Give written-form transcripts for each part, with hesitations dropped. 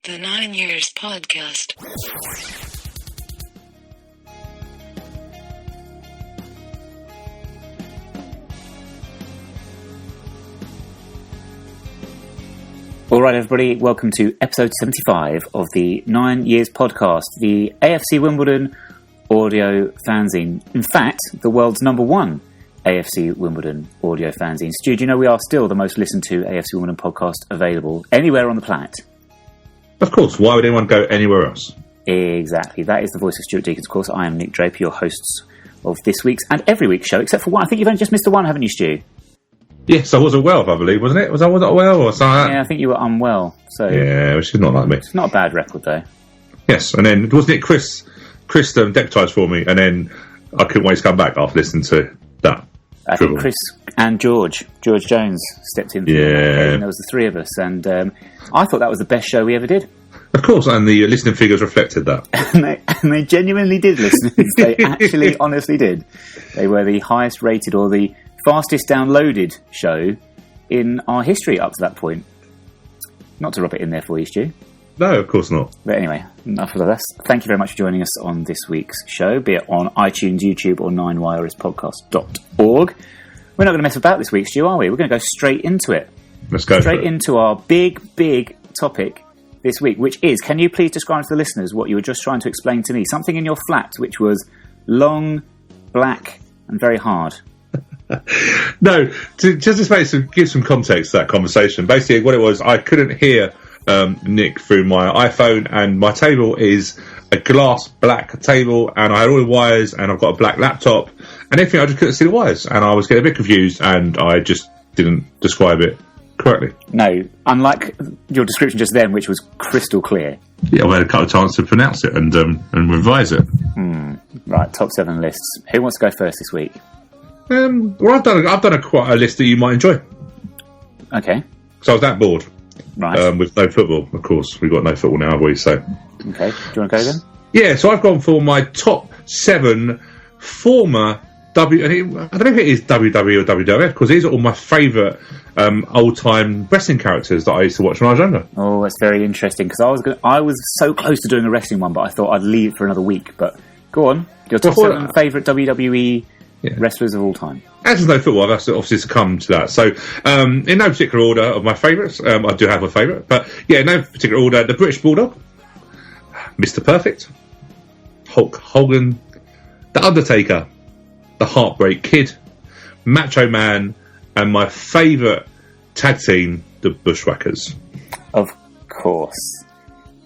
The 9 Years Podcast. All right, everybody, welcome to episode 75 of the 9 Years Podcast, the AFC Wimbledon audio fanzine. In fact, the world's number one AFC Wimbledon audio fanzine. Stu, do you know we are still the most listened to AFC Wimbledon podcast available anywhere on the planet? Of course, why would anyone go anywhere else? Exactly, that is the voice of Stuart Deakins, of course. I am Nick Draper, your hosts of this week's and every week's show, except for one. I think you've only just missed the one, haven't you, Stu? Yes, I wasn't well, I believe, wasn't it? Was I wasn't well or something like that? Yeah, I think you were unwell. So yeah, which is not like me. It's not a bad record, though. Yes, and then, wasn't it Chris deputised for me, and then I couldn't wait to come back after listening to that. I think Chris and George Jones stepped in. Yeah. And there was the three of us, and I thought that was the best show we ever did. Of course, and the listening figures reflected that. and they genuinely did, listeners. They actually, honestly did. They were the highest rated or the fastest downloaded show in our history up to that point. Not to rub it in there for you, Stu. No, of course not. But anyway, enough of this. Thank you very much for joining us on this week's show, be it on iTunes, YouTube, or 9wirespodcast.org. We're not going to mess about this week, Stu, are we? We're going to go straight into it. Let's go straight into our big topic this week, which is, can you please describe to the listeners what you were just trying to explain to me? Something in your flat which was long, black, and very hard. No, to give some context to that conversation. Basically, what it was, I couldn't hear Nick through my iPhone, and my table is a glass black table, and I had all the wires, and I've got a black laptop, and everything, I just couldn't see the wires, and I was getting a bit confused, and I just didn't describe it correctly. No, unlike your description just then, which was crystal clear. Yeah, I had a couple of chances to pronounce it and revise it. Right, top 7 lists. Who wants to go first this week? Well, I've done quite a list that you might enjoy. Okay. So I was that bored. Right. With no football, of course. We've got no football now, have we? So. Okay. Do you want to go then? Yeah, so I've gone for my top 7 former I don't know if it is WWE or WWF, because these are all my favourite old-time wrestling characters that I used to watch when I was younger. Oh, that's very interesting, because I was so close to doing a wrestling one, but I thought I'd leave it for another week. But go on. Your top 7 favourite WWE wrestlers of all time. As there's no football, I've obviously succumbed to that. So, in no particular order of my favourites, I do have a favourite, but yeah, in no particular order, the British Bulldog, Mr. Perfect, Hulk Hogan, The Undertaker, The Heartbreak Kid, Macho Man, and my favourite tag team, the Bushwhackers. Of course.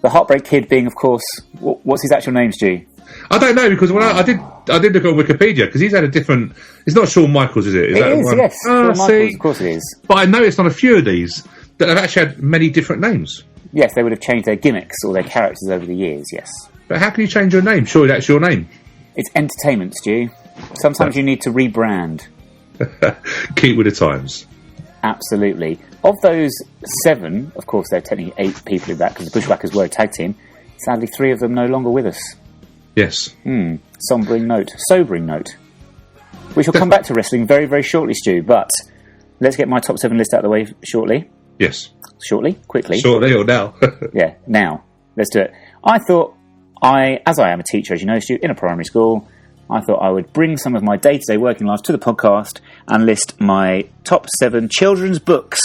The Heartbreak Kid being, of course, what's his actual name, Stu? I don't know, because when I did look on Wikipedia, because he's had a different... It's not Shawn Michaels, is it? It is, yes. Shawn Michaels, of course it is. But I noticed on a few of these that have actually had many different names. Yes, they would have changed their gimmicks or their characters over the years, yes. But how can you change your name? Surely that's your name. It's entertainment, Stu. Sometimes you need to rebrand. Keep with the times. Absolutely. Of those 7, of course there are technically 8 people in that, because the Bushwhackers were a tag team. Sadly, 3 of them no longer with us. Yes. Sobering note. We shall come back to wrestling very, very shortly, Stu, but let's get my top 7 list out of the way shortly. Yes. Shortly? Quickly? Shortly or now? Yeah, now. Let's do it. I thought, as I am a teacher, as you know, Stu, in a primary school, I thought I would bring some of my day-to-day working life to the podcast and list my top 7 children's books.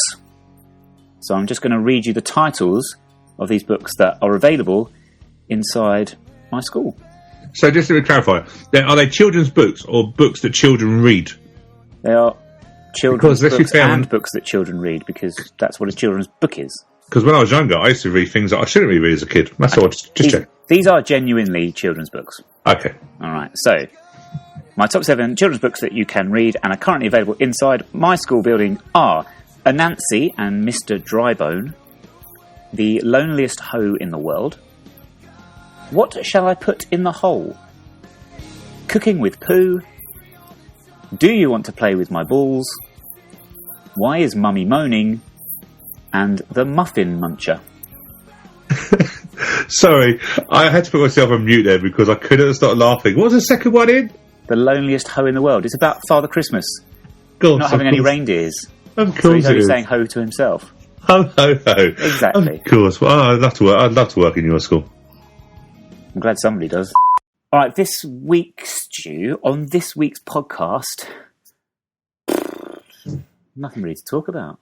So I'm just going to read you the titles of these books that are available inside my school. So just to clarify, are they children's books or books that children read? They are children's books and books that children read, because that's what a children's book is. Because when I was younger, I used to read things that I shouldn't read as a kid. That's all. Just check. These are genuinely children's books. Okay. All right. So, my top 7 children's books that you can read and are currently available inside my school building are Antsy and Mr. Drybone, The Loneliest Hoe in the World, What Shall I Put in the Hole, Cooking with Pooh, Do You Want to Play with My Balls, Why Is Mummy Moaning, and The Muffin Muncher. Sorry, I had to put myself on mute there because I couldn't stop laughing. What was the second one in? The Loneliest Hoe in the World. It's about Father Christmas. Gosh, not having any reindeers. Of course, so he's only saying ho to himself. Ho, ho, ho. Exactly. Of course. Well, I'd love to work in your school. I'm glad somebody does. All right, this week, Stu, on this week's podcast, nothing really to talk about.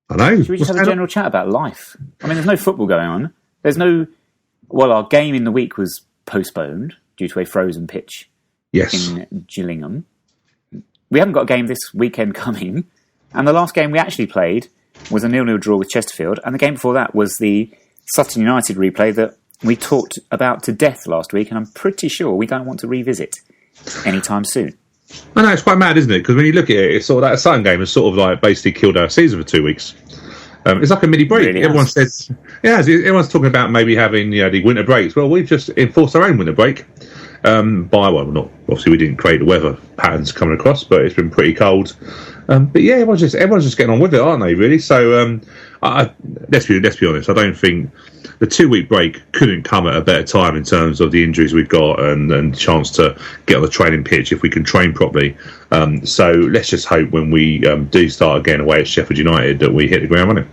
I know. Should we just have a general chat about life? I mean, there's no football going on. There's no... Well, our game in the week was postponed due to a frozen pitch in Gillingham. We haven't got a game this weekend coming. And the last game we actually played was a 0-0 draw with Chesterfield. And the game before that was the Sutton United replay that we talked about to death last week. And I'm pretty sure we don't want to revisit anytime soon. I know, it's quite mad, isn't it? Because when you look at it, it's sort of that Sutton game has sort of like basically killed our season for 2 weeks. It's like a mini break. Really everyone says, everyone's talking about maybe having the winter breaks. Well, we've just enforced our own winter break. Not obviously we didn't create the weather patterns coming across, but it's been pretty cold. But yeah, everyone's just getting on with it, aren't they? Really. So let's be honest. I don't think the 2 week break couldn't come at a better time in terms of the injuries we've got and chance to get on the training pitch if we can train properly. So let's just hope when we do start again away at Sheffield United that we hit the ground running.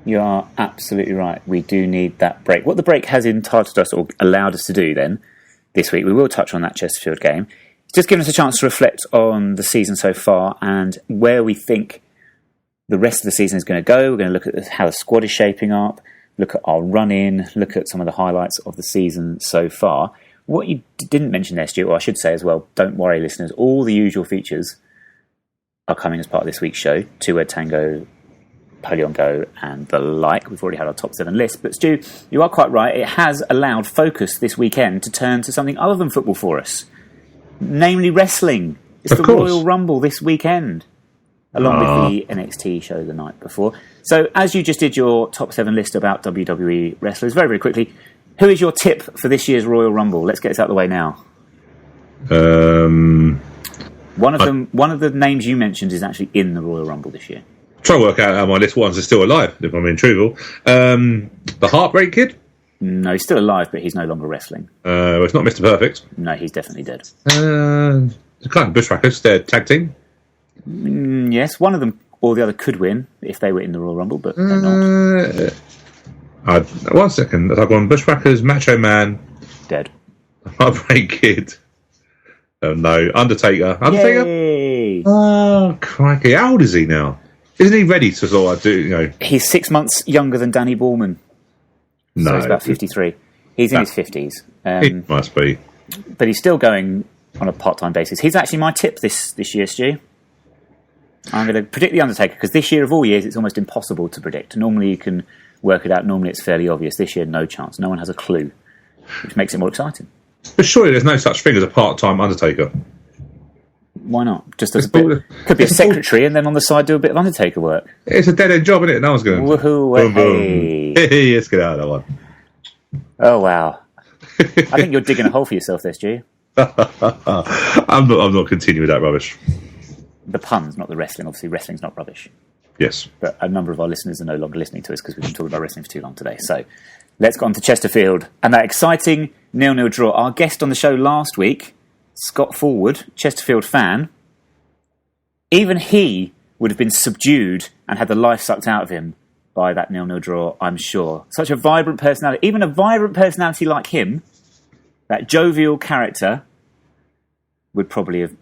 You are absolutely right. We do need that break. What the break has entitled us or allowed us to do then this week, we will touch on that Chesterfield game. It's just given us a chance to reflect on the season so far and where we think the rest of the season is going to go. We're going to look at how the squad is shaping up, look at our run-in, look at some of the highlights of the season so far. What you didn't mention there, Stuart, or I should say as well, don't worry, listeners, all the usual features are coming as part of this week's show. Two-word tango, Napoleon Go, and the like. We've already had our top 7 list. But Stu, you are quite right. It has allowed focus this weekend to turn to something other than football for us, namely wrestling. It's the Royal Rumble this weekend, along with the NXT show the night before. So, as you just did your top 7 list about WWE wrestlers, very, very quickly, who is your tip for this year's Royal Rumble? Let's get this out of the way now. One of the names you mentioned is actually in the Royal Rumble this year. Try to work out how my list ones are still alive, if I'm being truthful. The Heartbreak Kid? No, he's still alive, but he's no longer wrestling. It's not Mr. Perfect. No, he's definitely dead. The kind of Bushwhackers, their tag team. Yes, one of them or the other could win if they were in the Royal Rumble, but they're not. 1 second. I've gone Bushwhackers, Macho Man. Dead. Heartbreak Kid. Oh no, Undertaker. Yay! Oh, crikey. How old is he now? Isn't he ready to sort of do, He's 6 months younger than Danny Boorman. No. So he's about 53. He's in his 50s. He must be. But he's still going on a part-time basis. He's actually my tip this year, Stu. I'm going to predict The Undertaker, because this year of all years, it's almost impossible to predict. Normally you can work it out. Normally it's fairly obvious. This year, no chance. No one has a clue, which makes it more exciting. But surely there's no such thing as a part-time Undertaker. Why not? Just as a bit, could be a secretary and then on the side do a bit of Undertaker work. It's a dead-end job, isn't it? No one's going to... Woohoo, boom. Hey, let's get out of that one. Oh, wow. I think you're digging a hole for yourself there, Stu. I'm not continuing with that rubbish. The puns, not the wrestling. Obviously, wrestling's not rubbish. Yes. But a number of our listeners are no longer listening to us because we've been talking about wrestling for too long today. So let's go on to Chesterfield and that exciting 0-0 draw. Our guest on the show last week, Scott Forward, Chesterfield fan, even he would have been subdued and had the life sucked out of him by that 0-0 draw, I'm sure. Such a vibrant personality. Even a vibrant personality like him, that jovial character, would probably have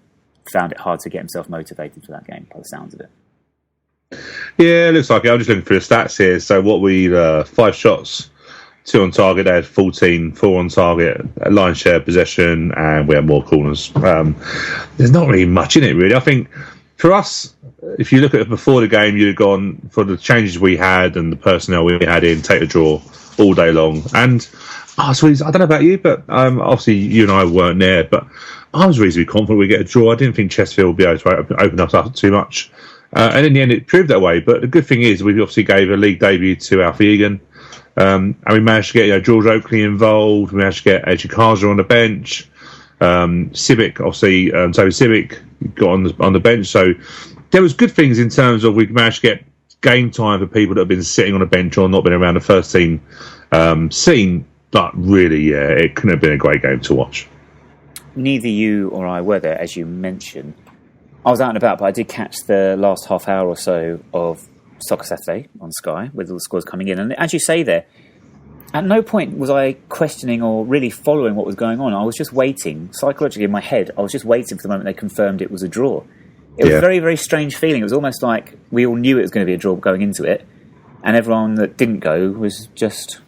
found it hard to get himself motivated for that game, by the sounds of it. Yeah, it looks like it. I'm just looking for the stats here. So what 5 shots, 2 on target. They had 14, 4 on target, line share possession, and we had more corners. There's not really much in it, really. I think for us, if you look at it before the game, you'd have gone for the changes we had and the personnel we had in, take the draw all day long. And so I don't know about you, but obviously you and I weren't there, but I was reasonably confident we'd get a draw. I didn't think Chesterfield would be able to open us up too much. And in the end, it proved that way. But the good thing is, we obviously gave a league debut to Alfie Egan. And we managed to get George Oakley involved. We managed to get Edgy Kaza on the bench. Civic, obviously, Toby Civic got on the bench. So there was good things in terms of we managed to get game time for people that have been sitting on a bench or not been around the first team scene. But really, yeah, it couldn't have been a great game to watch. Neither you or I were there, as you mentioned. I was out and about, but I did catch the last half hour or so of Soccer Saturday on Sky with all the scores coming in. And as you say there, at no point was I questioning or really following what was going on. I was just waiting, psychologically in my head, I was just waiting for the moment they confirmed it was a draw. It was a very, very strange feeling. It was almost like we all knew it was going to be a draw going into it, and everyone that didn't go was just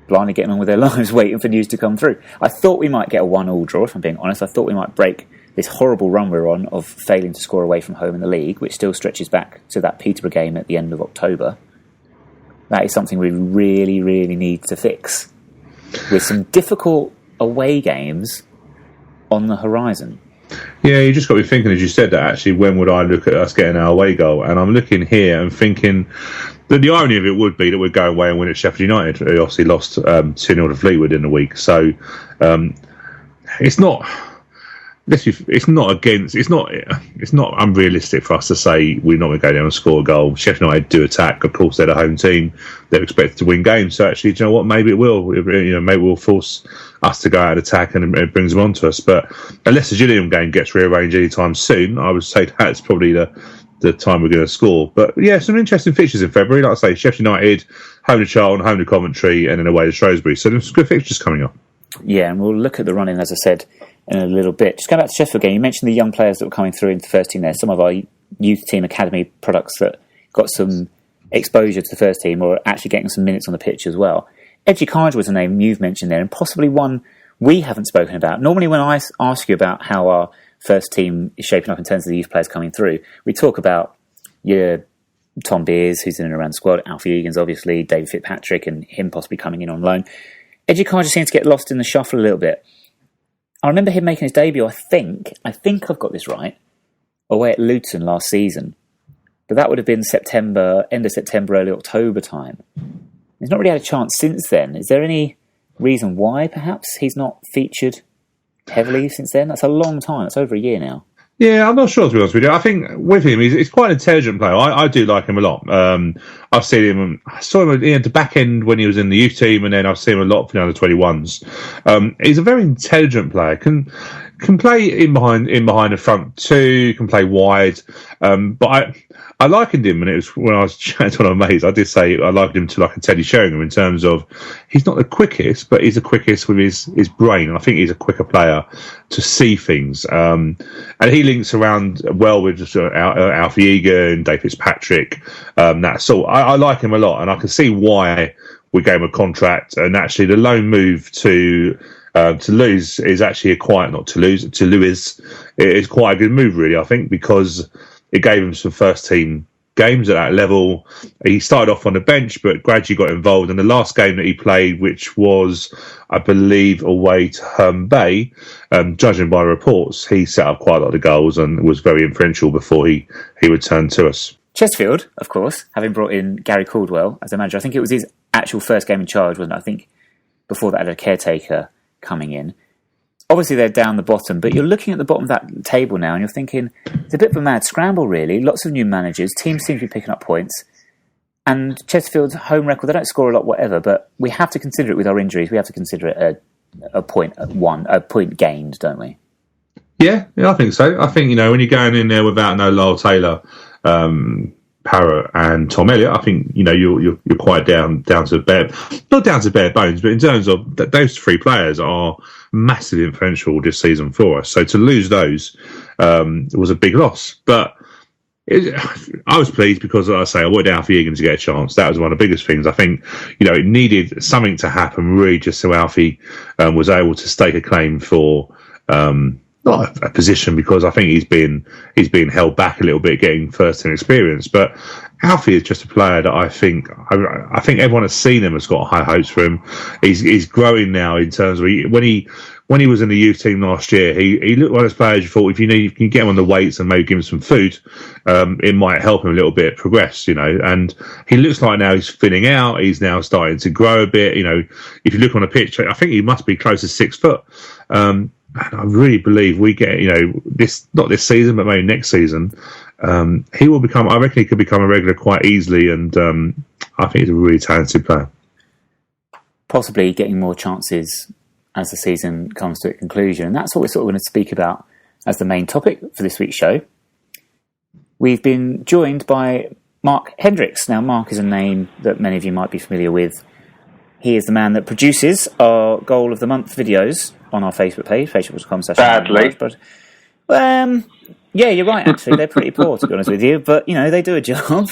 blindly getting on with their lives waiting for news to come through. I thought we might get a 1-1 draw, if I'm being honest. I thought we might break this horrible run we're on of failing to score away from home in the league, which still stretches back to that Peterborough game at the end of October. That is something we really, really need to fix, with some difficult away games on the horizon. Yeah, you just got to be thinking, as you said, that actually, when would I look at us getting our away goal? And I'm looking here and thinking that the irony of it would be that we'd go away and win at Sheffield United, who obviously lost 2-0 to Fleetwood in the week. So it's not unrealistic for us to say we're not going to go down and score a goal. Sheffield United do attack. Of course, they're the home team. They're expected to win games. So actually, do you know what? Maybe it will. Maybe we'll force us to go out and attack, and it brings them on to us. But unless the Gillingham game gets rearranged anytime soon, I would say that's probably the time we're going to score. But yeah, some interesting fixtures in February. Like I say, Sheffield United, home to Charlton, home to Coventry, and then away to Shrewsbury. So there's some good fixtures coming up. Yeah, and we'll look at the run-in, as I said, in a little bit. Just going back to Chesterfield again, you mentioned the young players that were coming through into the first team there. Some of our youth team academy products that got some exposure to the first team or actually getting some minutes on the pitch as well. Hendrikx was a name you've mentioned there, and possibly one we haven't spoken about. Normally when I ask you about how our first team is shaping up in terms of the youth players coming through, we talk about your Tom Beers, who's in and around the squad, Alfie Egan's obviously, David Fitzpatrick, and him possibly coming in on loan. Hendrikx just seems to get lost in the shuffle a little bit. I remember him making his debut, I think I've got this right, away at Luton last season. But that would have been September, end of September, early October time. He's not really had a chance since then. Is there any reason why, perhaps, he's not featured heavily since then? That's a long time. It's over a year now. Yeah, I'm not sure, to be honest with you. I think with him, he's quite an intelligent player. I do like him a lot. I saw him at the back end when he was in the youth team, and then I've seen him a lot for the under 21s. He's a very intelligent player. Can play in behind the front two, can play wide. But I likened him, and it was when I was chatting to one of my mates, I did say I likened him to like a Teddy Sheringham in terms of he's not the quickest, but he's the quickest with his brain. And I think he's a quicker player to see things. And he links around well with Alfie Egan, Dave Fitzpatrick, that sort. I like him a lot, and I can see why we gave him a contract. And actually, the loan move to lose is actually to Lewis is quite a good move, really. I think because it gave him some first team games at that level. He started off on the bench, but gradually got involved. And the last game that he played, which was, I believe, away to Herne Bay, judging by reports, he set up quite a lot of goals and was very influential before he returned to us. Chesterfield, of course, having brought in Gary Caldwell as a manager. I think it was his actual first game in charge, wasn't it? I think before that had a caretaker coming in. Obviously, they're down the bottom, but you're looking at the bottom of that table now and you're thinking, it's a bit of a mad scramble, really. Lots of new managers. Teams seem to be picking up points. And Chesterfield's home record, they don't score a lot, whatever, but we have to consider it with our injuries. We have to consider it a point gained, don't we? Yeah, I think so. I think, when you're going in there without no Lyle Taylor, Parrott and Tom Elliott, I think you're quite down to bare, not down to bare bones, but in terms of those three players are massively influential this season for us. So to lose those was a big loss. But I was pleased because, like I say, I wanted Alfie Egan to get a chance. That was one of the biggest things. I think it needed something to happen really, just so Alfie was able to stake a claim for. Not a position, because I think he's been held back a little bit getting first-hand experience. But Alfie is just a player that I think everyone has seen him has got high hopes for him. He's growing now in terms of when he was in the youth team last year. He looked like those players you thought if you can get him on the weights and maybe give him some food, it might help him a little bit progress. And he looks like now he's thinning out. He's now starting to grow a bit. If you look on a pitch, I think he must be close to 6 foot. And I really believe we get, this, not this season, but maybe next season, he will become, I reckon he could become a regular quite easily. And I think he's a really talented player. Possibly getting more chances as the season comes to a conclusion. And that's what we're sort of going to speak about as the main topic for this week's show. We've been joined by Mark Hendrikx. Now, Mark is a name that many of you might be familiar with. He is the man that produces our Goal of the Month videos on our Facebook page, facebook.com/. Badly. Yeah, you're right, actually. They're pretty poor, to be honest with you, but, they do a job.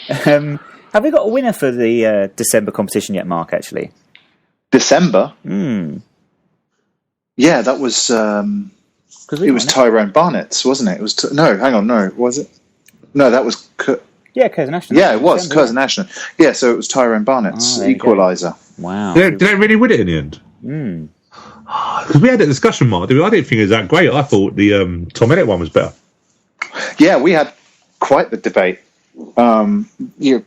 Have we got a winner for the December competition yet, Mark, actually? December? Yeah, that was... it was Tyrone Barnett's, wasn't it? It was was it? No, that was... Curzon Ashton. Yeah, it was Curzon Ashton. Yeah, so it was Tyrone Barnett's equaliser. Wow. Did they really win it in the end? Because we had a discussion, Mark. I didn't think it was that great. I thought the Tom Elliott one was better. Yeah, we had quite the debate. You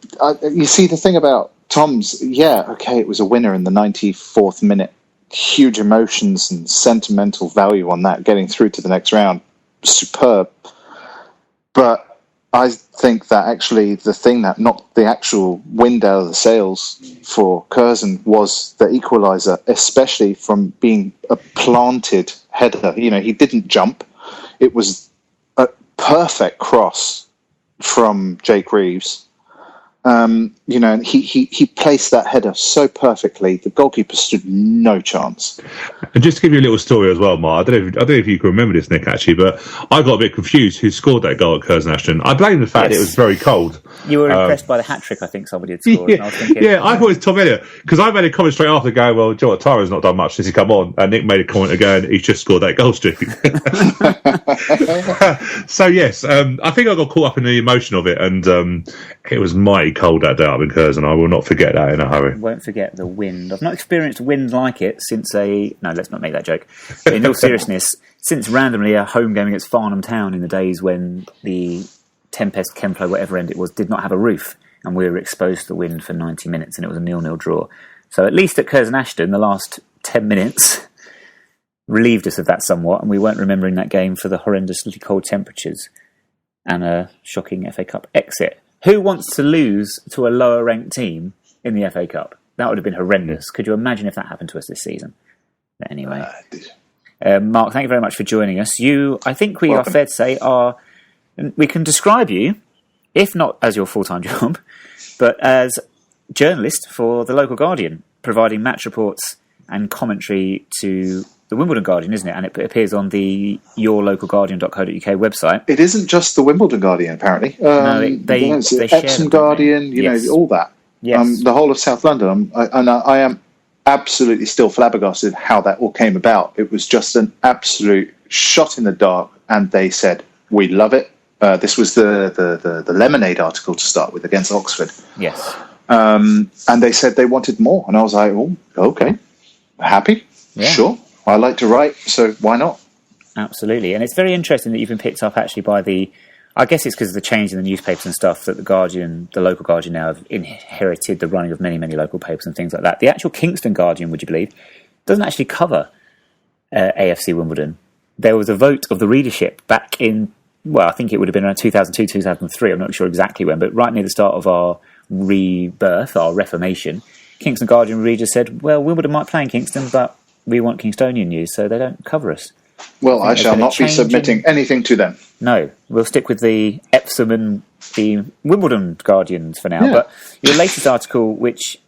see, the thing about Tom's, it was a winner in the 94th minute. Huge emotions and sentimental value on that, getting through to the next round. Superb. But I think that actually the thing that knocked the actual wind out of the sails for Curzon was the equaliser, especially from being a planted header. He didn't jump. It was a perfect cross from Jake Reeves. And he placed that header so perfectly, the goalkeeper stood no chance. And just to give you a little story as well, Mark, I don't know if you can remember this, Nick, actually, but I got a bit confused who scored that goal at Curzon Ashton. I blame the fact that it was very cold. You were impressed by the hat-trick, I think somebody had scored. Yeah, and I was thinking, I thought it was Tom Elliott, because I made a comment straight after going, well, Joe Tyrone's not done much since he come on, and Nick made a comment again, he's just scored that goal streak. So, yes, I think I got caught up in the emotion of it, and it was mighty cold that day up in Curzon. I will not forget that in a hurry. Won't forget the wind. I've not experienced wind like it since no, let's not make that joke. But in all seriousness, since randomly a home game against Farnham Town in the days when the Tempest, Kemplo, whatever end it was, did not have a roof, and we were exposed to the wind for 90 minutes, and it was a 0-0 draw. So at least at Curzon Ashton, the last 10 minutes relieved us of that somewhat, and we weren't remembering that game for the horrendously cold temperatures and a shocking FA Cup exit. Who wants to lose to a lower-ranked team in the FA Cup? That would have been horrendous. Could you imagine if that happened to us this season? But anyway. Mark, thank you very much for joining us. I think we are fair to say, we can describe you, if not as your full-time job, but as journalist for the local Guardian, providing match reports and commentary to the Wimbledon Guardian, isn't it? And it appears on the yourlocalguardian.co.uk website. It isn't just the Wimbledon Guardian, apparently. No, they Epsom Guardian, all that. Yes. The whole of South London. I am absolutely still flabbergasted how that all came about. It was just an absolute shot in the dark, and they said, we love it. This was the Lemonade article to start with against Oxford. Yes. And they said they wanted more. And I was like, oh, okay. Happy? Yeah. Sure. I like to write, so why not? Absolutely. And it's very interesting that you've been picked up actually by I guess it's because of the change in the newspapers and stuff that the Guardian, the local Guardian now have inherited the running of many, many local papers and things like that. The actual Kingston Guardian, would you believe, doesn't actually cover AFC Wimbledon. There was a vote of the readership back in, I think it would have been around 2002, 2003. I'm not sure exactly when, but right near the start of our rebirth, our reformation, Kingston Guardian readers said, well, Wimbledon might play in Kingston, but we want Kingstonian news, so they don't cover us. Well, I shall not be submitting anything to them. No, we'll stick with the Epsom and the Wimbledon Guardians for now. Yeah. But your latest article,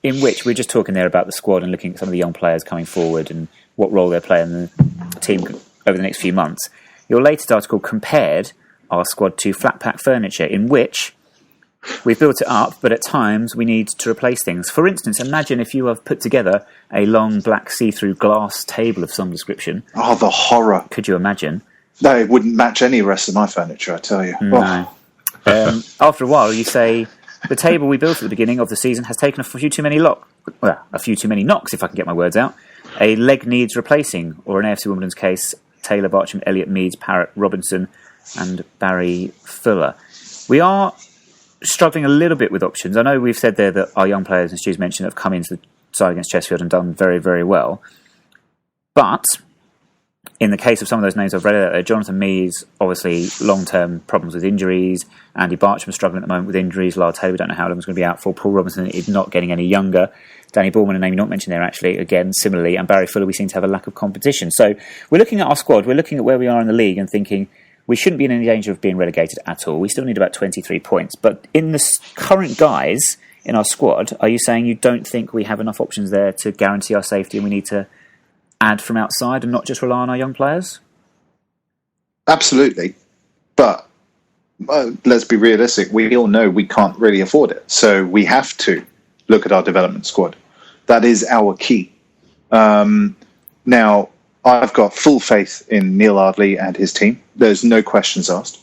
in which we're just talking there about the squad and looking at some of the young players coming forward and what role they're playing in the team over the next few months, your latest article compared our squad to flat pack furniture, in which we've built it up, but at times we need to replace things. For instance, imagine if you have put together a long black see-through glass table of some description. Oh, the horror. Could you imagine? No, it wouldn't match any rest of my furniture, I tell you. No. After a while, you say, the table we built at the beginning of the season has taken a few too many knocks, if I can get my words out. A leg needs replacing, or in AFC Wimbledon's case, Taylor, Bartram, Elliott, Meads, Parrott, Robinson and Barry Fuller. We are struggling a little bit with options. I know we've said there that our young players, and Stu's mentioned, have come into the side against Chesterfield and done very, very well. But in the case of some of those names I've read out there, Jonathan Mees, obviously long-term problems with injuries. Andy Bartram struggling at the moment with injuries. Lyle Taylor, we don't know how long he's going to be out for. Paul Robinson is not getting any younger. Danny Ballman, a name you not mentioned there, actually, again, similarly. And Barry Fuller, we seem to have a lack of competition. So we're looking at our squad. We're looking at where we are in the league and thinking, we shouldn't be in any danger of being relegated at all. We still need about 23 points. But in the current guys in our squad, are you saying you don't think we have enough options there to guarantee our safety and we need to add from outside and not just rely on our young players? Absolutely. But let's be realistic. We all know we can't really afford it. So we have to look at our development squad. That is our key. Now, I've got full faith in Neil Ardley and his team. There's no questions asked.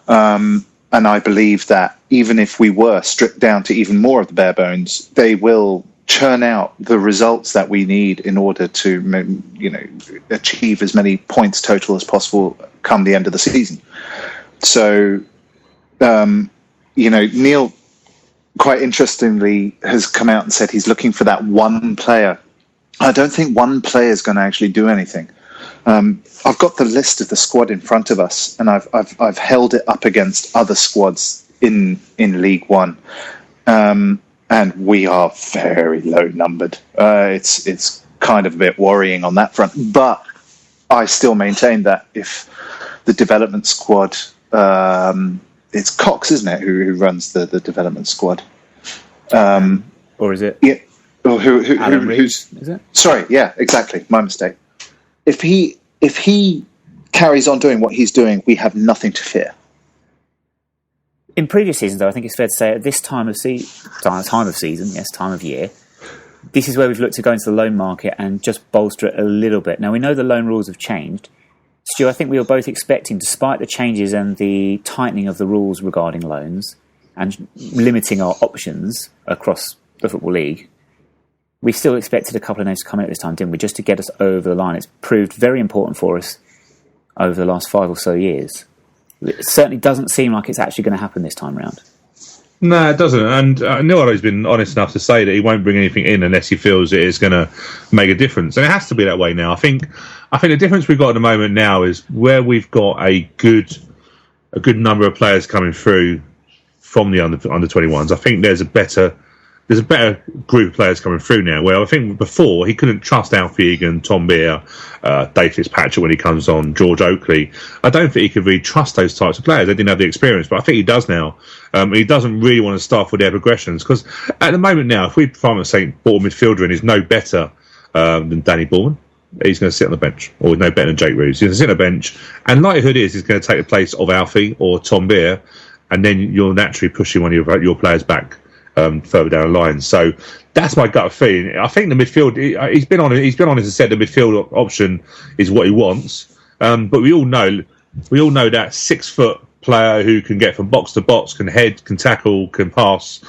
And I believe that even if we were stripped down to even more of the bare bones, they will churn out the results that we need in order to, achieve as many points total as possible come the end of the season. So, Neil, quite interestingly, has come out and said he's looking for that one player. I don't think one player is going to actually do anything. I've got the list of the squad in front of us, and I've held it up against other squads in League One, and we are very low numbered. It's kind of a bit worrying on that front, but I still maintain that if the development squad, it's Cox, isn't it, who runs the development squad, or is it? Yeah. Who's is it? Sorry, yeah, exactly. My mistake. If he carries on doing what he's doing, we have nothing to fear. In previous seasons, though, I think it's fair to say at this time of season, time of year, this is where we've looked to go into the loan market and just bolster it a little bit. Now, we know the loan rules have changed. Stu, I think we were both expecting, despite the changes and the tightening of the rules regarding loans and limiting our options across the Football League, we still expected a couple of names to come in at this time, didn't we? Just to get us over the line. It's proved very important for us over the last 5 or so years. It certainly doesn't seem like it's actually going to happen this time round. No, it doesn't. And Neil Ardley's been honest enough to say that he won't bring anything in unless he feels it is going to make a difference. And it has to be that way now. I think the difference we've got at the moment now is where we've got a good number of players coming through from the under 21s. I think there's a better group of players coming through now, where I think before he couldn't trust Alfie Egan, Tom Beer, Dave Fitzpatrick when he comes on, George Oakley. I don't think he could really trust those types of players. They didn't have the experience, but I think he does now. He doesn't really want to start with their progressions, because at the moment now, if we find a St. Paul midfielder and he's no better than Danny Bourne, he's going to sit on the bench, or he's no better than Jake Roos. He's going to sit on the bench, and likelihood is he's going to take the place of Alfie or Tom Beer, and then you're naturally pushing one of your players back further down the line. So that's my gut feeling. I think the midfield, he's been honest and said the midfield option is what he wants. But we all know that 6 foot player who can get from box to box, can head, can tackle, can pass,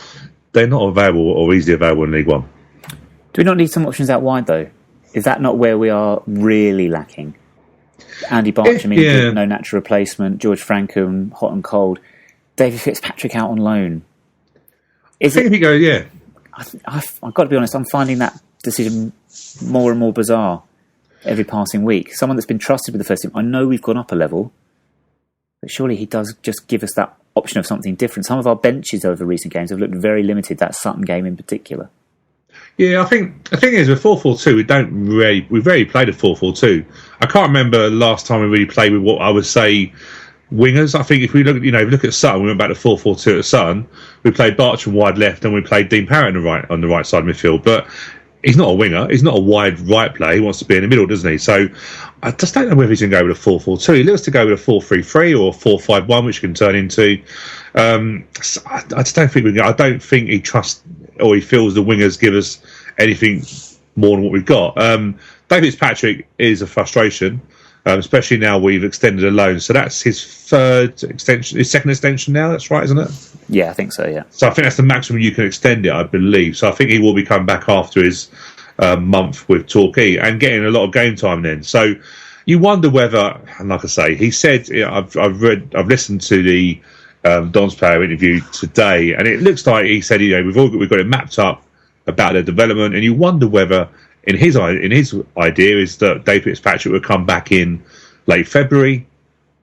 they're not available or easily available in League One. Do we not need some options out wide, though? Is that not where we are really lacking? Andy Barcham, no natural replacement. George Frankham, hot and cold. David Fitzpatrick out on loan. If he goes, yeah. I've got to be honest, I'm finding that decision more and more bizarre every passing week. Someone that's been trusted with the first team. I know we've gone up a level, but surely he does just give us that option of something different. Some of our benches over recent games have looked very limited, that Sutton game in particular. Yeah, I think the thing is with 4-4-2, we've rarely played a 4-4-2. I can't remember the last time we really played with what I would say wingers. I think if we look at Sutton, we went back to 4-4-2 at Sutton. We played Barcham wide left, and we played Dean Parrott on the right side of midfield. But he's not a winger. He's not a wide right player. He wants to be in the middle, doesn't he? So I just don't know whether he's going to go with a 4-4-2. He looks to go with a 4-3-3 or a 4-5-1, which can turn into. I just don't think I don't think he trusts or he feels the wingers give us anything more than what we've got. David Fitzpatrick is a frustration. Especially now we've extended a loan. So that's his second extension now, that's right, isn't it? Yeah, I think so, yeah. So I think that's the maximum you can extend it, I believe. So I think he will be coming back after his month with Torquay and getting a lot of game time then. So you wonder whether, and like I say, he said, I've listened to the Don's player interview today, and it looks like he said, we've got it mapped up about their development, and you wonder whether in his idea is that Dave Fitzpatrick would come back in late February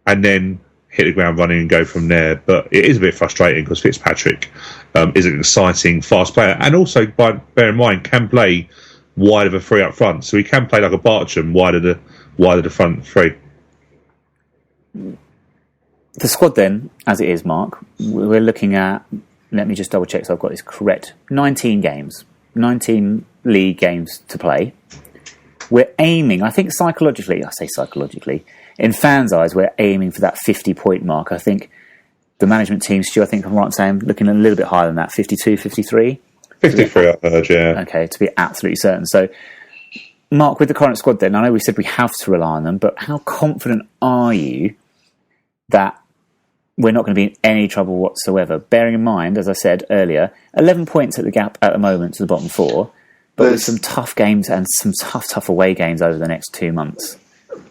and then hit the ground running and go from there. But it is a bit frustrating because Fitzpatrick is an exciting, fast player, and also, bear in mind, can play wide of a three up front. So he can play like a Barcham wide of the front three. the squad then, as it is, Mark, we're looking at, let me just double check so I've got this correct, 19 games, 19 league games to play. We're aiming, I think psychologically, in fans' eyes, we're aiming for that 50-point mark. I think the management team, Stu, I think I'm right in saying, looking a little bit higher than that, 52, 53? 53, I heard, yeah. Okay, to be absolutely certain. So, Mark, with the current squad then, I know we said we have to rely on them, but how confident are you that we're not going to be in any trouble whatsoever? Bearing in mind, as I said earlier, 11 points at the gap at the moment to the bottom four, but with some tough games and some tough away games over the next 2 months.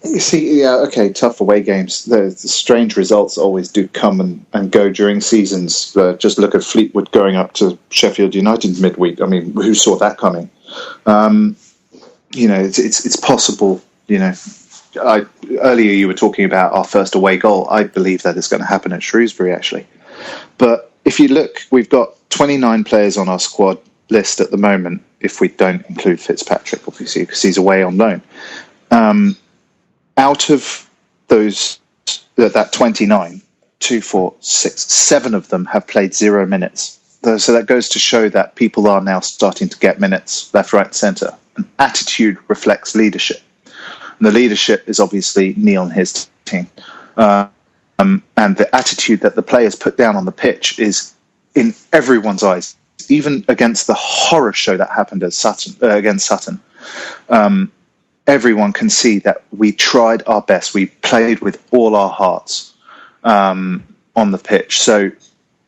You see, yeah, okay, tough away games. The strange results always do come and go during seasons. Just look at Fleetwood going up to Sheffield United midweek. I mean, who saw that coming? It's possible. Earlier you were talking about our first away goal. I believe that is going to happen at Shrewsbury, actually. But if you look, we've got 29 players on our squad list at the moment, if we don't include Fitzpatrick, obviously, because he's away on loan. Out of those, that 29, 2, 4, 6, 7 of them have played 0 minutes. So that goes to show that people are now starting to get minutes left, right, centre. And attitude reflects leadership. And the leadership is obviously Neil and his team. And the attitude that the players put down on the pitch is in everyone's eyes, even against the horror show that happened at against Sutton. Everyone can see that we tried our best. We played with all our hearts on the pitch. So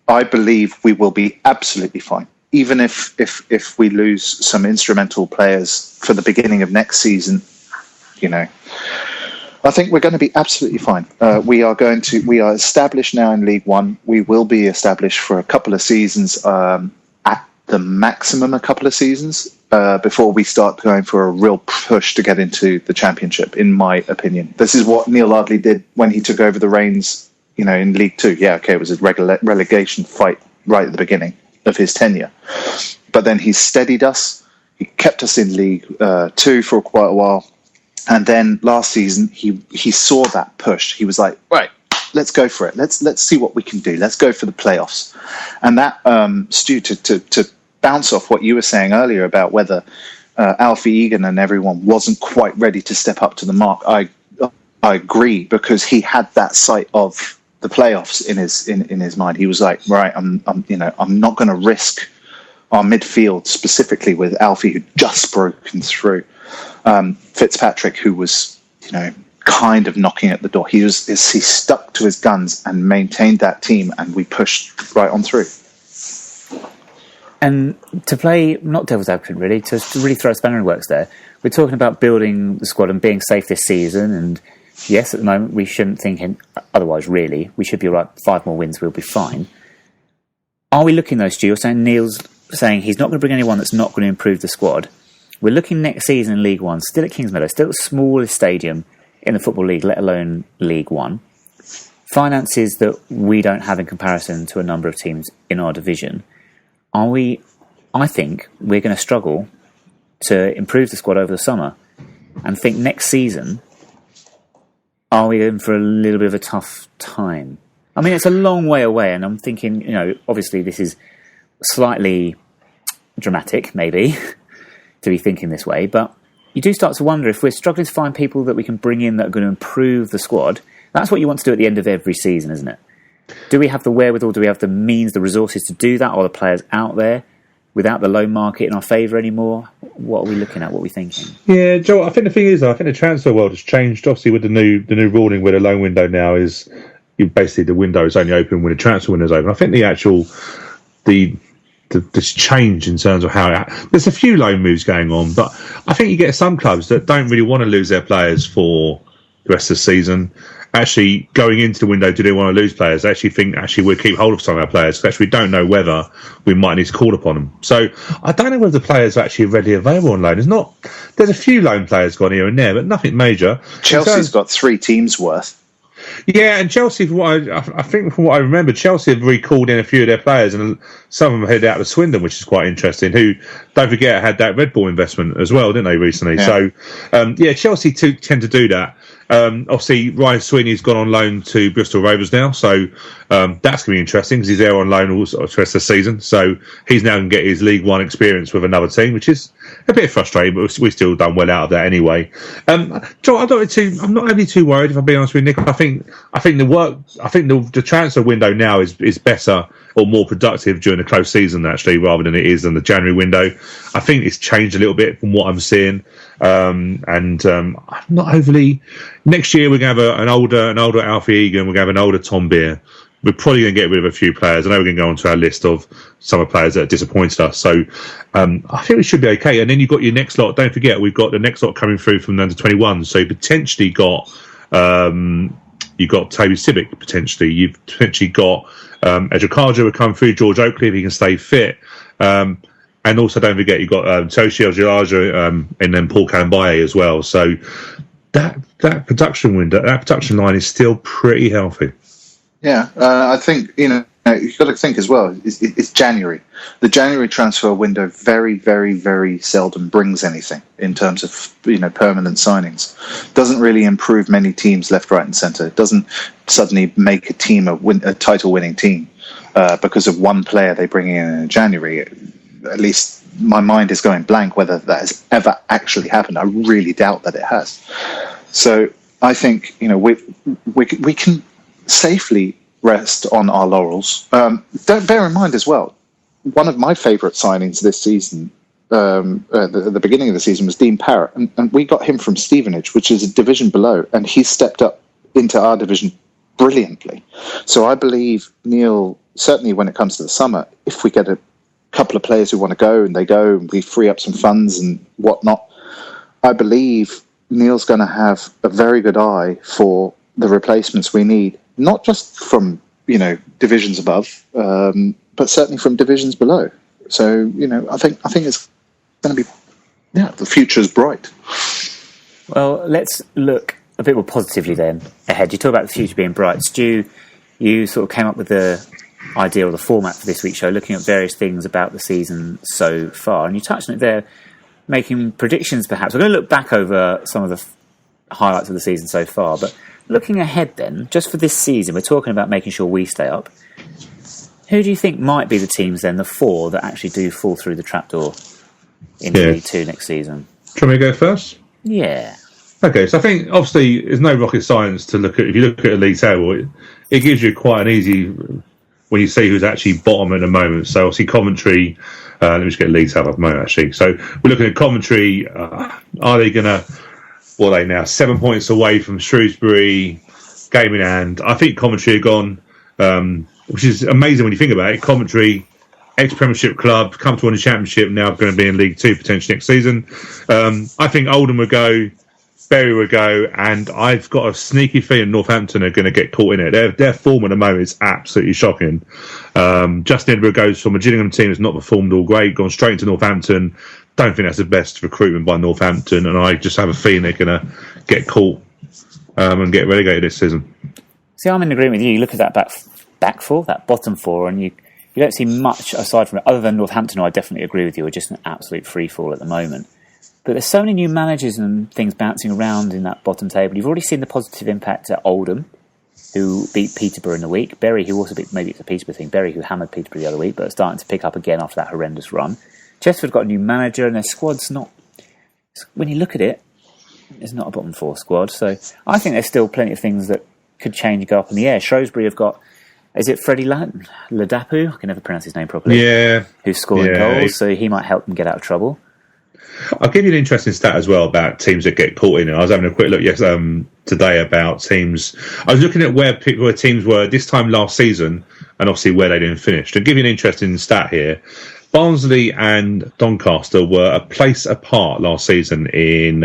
I believe we will be absolutely fine. Even if we lose some instrumental players for the beginning of next season, I think we're going to be absolutely fine. We are established now in League One. We will be established for a couple of seasons, at the maximum a couple of seasons, before we start going for a real push to get into the Championship, in my opinion. This is what Neil Ardley did when he took over the reins, in League Two. Yeah, okay, it was a relegation fight right at the beginning of his tenure. But then he steadied us. He kept us in League Two for quite a while. And then last season, he saw that push. He was like, right, let's go for it. Let's see what we can do. Let's go for the playoffs. And that, Stu, to bounce off what you were saying earlier about whether Alfie Egan and everyone wasn't quite ready to step up to the mark, I agree, because he had that sight of the playoffs in his mind. He was like, right, I'm not going to risk our midfield, specifically with Alfie, who just broken through. Fitzpatrick, who was, kind of knocking at the door. He stuck to his guns and maintained that team, and we pushed right on through. And to play, not devil's advocate really, to really throw a spanner in the works there, we're talking about building the squad and being safe this season, and yes, at the moment we shouldn't think otherwise really. We should be all right, 5 more wins, we'll be fine. Are we looking though, Stu? You're saying Neil's saying he's not going to bring anyone that's not going to improve the squad. We're looking next season in League One, still at Kingsmeadow, still the smallest stadium in the Football League, let alone League One. Finances that we don't have in comparison to a number of teams in our division. I think we're going to struggle to improve the squad over the summer, and think next season, are we in for a little bit of a tough time? I mean, it's a long way away, and I'm thinking, obviously this is slightly dramatic, maybe, to be thinking this way, but you do start to wonder if we're struggling to find people that we can bring in that are going to improve the squad. That's what you want to do at the end of every season, isn't it? Do we have the wherewithal, do we have the means, the resources to do that? Are the players out there without the loan market in our favour anymore? What are we looking at? What are we thinking? Yeah, Joe, I think the thing is, I think the transfer world has changed, obviously, with the new ruling where the loan window now is, basically the window is only open when the transfer window is open. I think this change in terms of there's a few loan moves going on, but I think you get some clubs that don't really want to lose their players for the rest of the season. Actually, going into the window, do they want to lose players? They actually think we'll keep hold of some of our players, because actually we don't know whether we might need to call upon them. So I don't know whether the players are actually readily available on loan. There's a few loan players gone here and there, but nothing major. Chelsea's got 3 teams worth. Yeah, and Chelsea, from what I remember, Chelsea have recalled in a few of their players, and some of them headed out to Swindon, which is quite interesting. Who, don't forget, had that Red Bull investment as well, didn't they, recently? Yeah. So, Chelsea tend to do that. Obviously, Ryan Sweeney's gone on loan to Bristol Rovers now, so that's going to be interesting because he's there on loan also for the rest of the season. So he's now going to get his League One experience with another team, which is a bit frustrating, but we've still done well out of that anyway. Joel, I'm not overly too worried, if I'm being honest with you, Nick. I think the transfer window now is better or more productive during the close season, actually, rather than it is in the January window. I think it's changed a little bit from what I'm seeing. I'm not overly. Next year we're going to have an older Alfie Egan. We're going to have an older Tom Beer. We're probably going to get rid of a few players. I know we're going to go onto our list of some of the players that have disappointed us. So I think we should be okay. And then you've got your next lot. Don't forget, we've got the next lot coming through from the under-21. So you potentially got you've got Toby Sibic potentially. You've potentially got Edric will come through. George Oakley if he can stay fit. And also, don't forget, you've got Toshi Ojilaja and then Paul Kalambaye as well. So that production window, that production line is still pretty healthy. Yeah, I think, you've got to think as well, it's January. The January transfer window very, very, very seldom brings anything in terms of, permanent signings. Doesn't really improve many teams left, right and centre. It doesn't suddenly make a team a title-winning team because of one player they bring in January. At least my mind is going blank whether that has ever actually happened. I really doubt that it has. So I think, we can safely rest on our laurels. Don't bear in mind as well, one of my favourite signings this season, at the beginning of the season, was Dean Parrott, and we got him from Stevenage, which is a division below, and he stepped up into our division brilliantly. So I believe, Neil, certainly when it comes to the summer, if we get a couple of players who want to go and they go and we free up some funds and whatnot, I believe Neil's going to have a very good eye for the replacements we need, not just from divisions above, but certainly from divisions below. So I think it's going to be the future's bright. Well, let's look a bit more positively then ahead. You talk about the future being bright. Stu, you sort of came up with the idea or the format for this week's show, looking at various things about the season so far, and you touched on it there, making predictions perhaps. We're going to look back over some of the highlights of the season so far, but looking ahead then, just for this season, we're talking about making sure we stay up. Who do you think might be the teams then, the four that actually do fall through the trapdoor in League 2 next season? Shall we go first? Yeah. Okay, so I think obviously there's no rocket science to look at. If you look at a league table, it gives you quite an easy when you see who's actually bottom at the moment. So obviously Coventry, let me just get league table at the moment actually. So we're looking at Coventry. Are they going to? What are they now? 7 points away from Shrewsbury, game in hand. I think Coventry are gone, which is amazing when you think about it. Coventry, ex-Premiership club, come to win the Championship, now going to be in League 2 potentially next season. I think Oldham will go, Bury will go, and I've got a sneaky feeling Northampton are going to get caught in it. Their form at the moment is absolutely shocking. Justin Edinburgh goes from a Gillingham team that's not performed all great, gone straight into Northampton. Don't think that's the best recruitment by Northampton, and I just have a feeling they're going to get caught and get relegated this season. See, I'm in agreement with you. You look at that back four, that bottom four, and you don't see much aside from it, other than Northampton, who I definitely agree with you, are just an absolute free fall at the moment. But there's so many new managers and things bouncing around in that bottom table. You've already seen the positive impact at Oldham, who beat Peterborough in the week. Bury, who also beat, maybe it's a Peterborough thing, Bury, who hammered Peterborough the other week, but starting to pick up again after that horrendous run. Chesterfield got a new manager, and their squad's not... When you look at it, it's not a bottom four squad. So I think there's still plenty of things that could change and go up in the air. Shrewsbury have got... Is it Freddie Ladapu? I can never pronounce his name properly. Yeah. Who's scoring goals, so he might help them get out of trouble. I'll give you an interesting stat as well about teams that get caught in it. I was having a quick look today about teams. I was looking at where teams were this time last season and obviously where they didn't finish. To give you an interesting stat here, Barnsley and Doncaster were a place apart last season in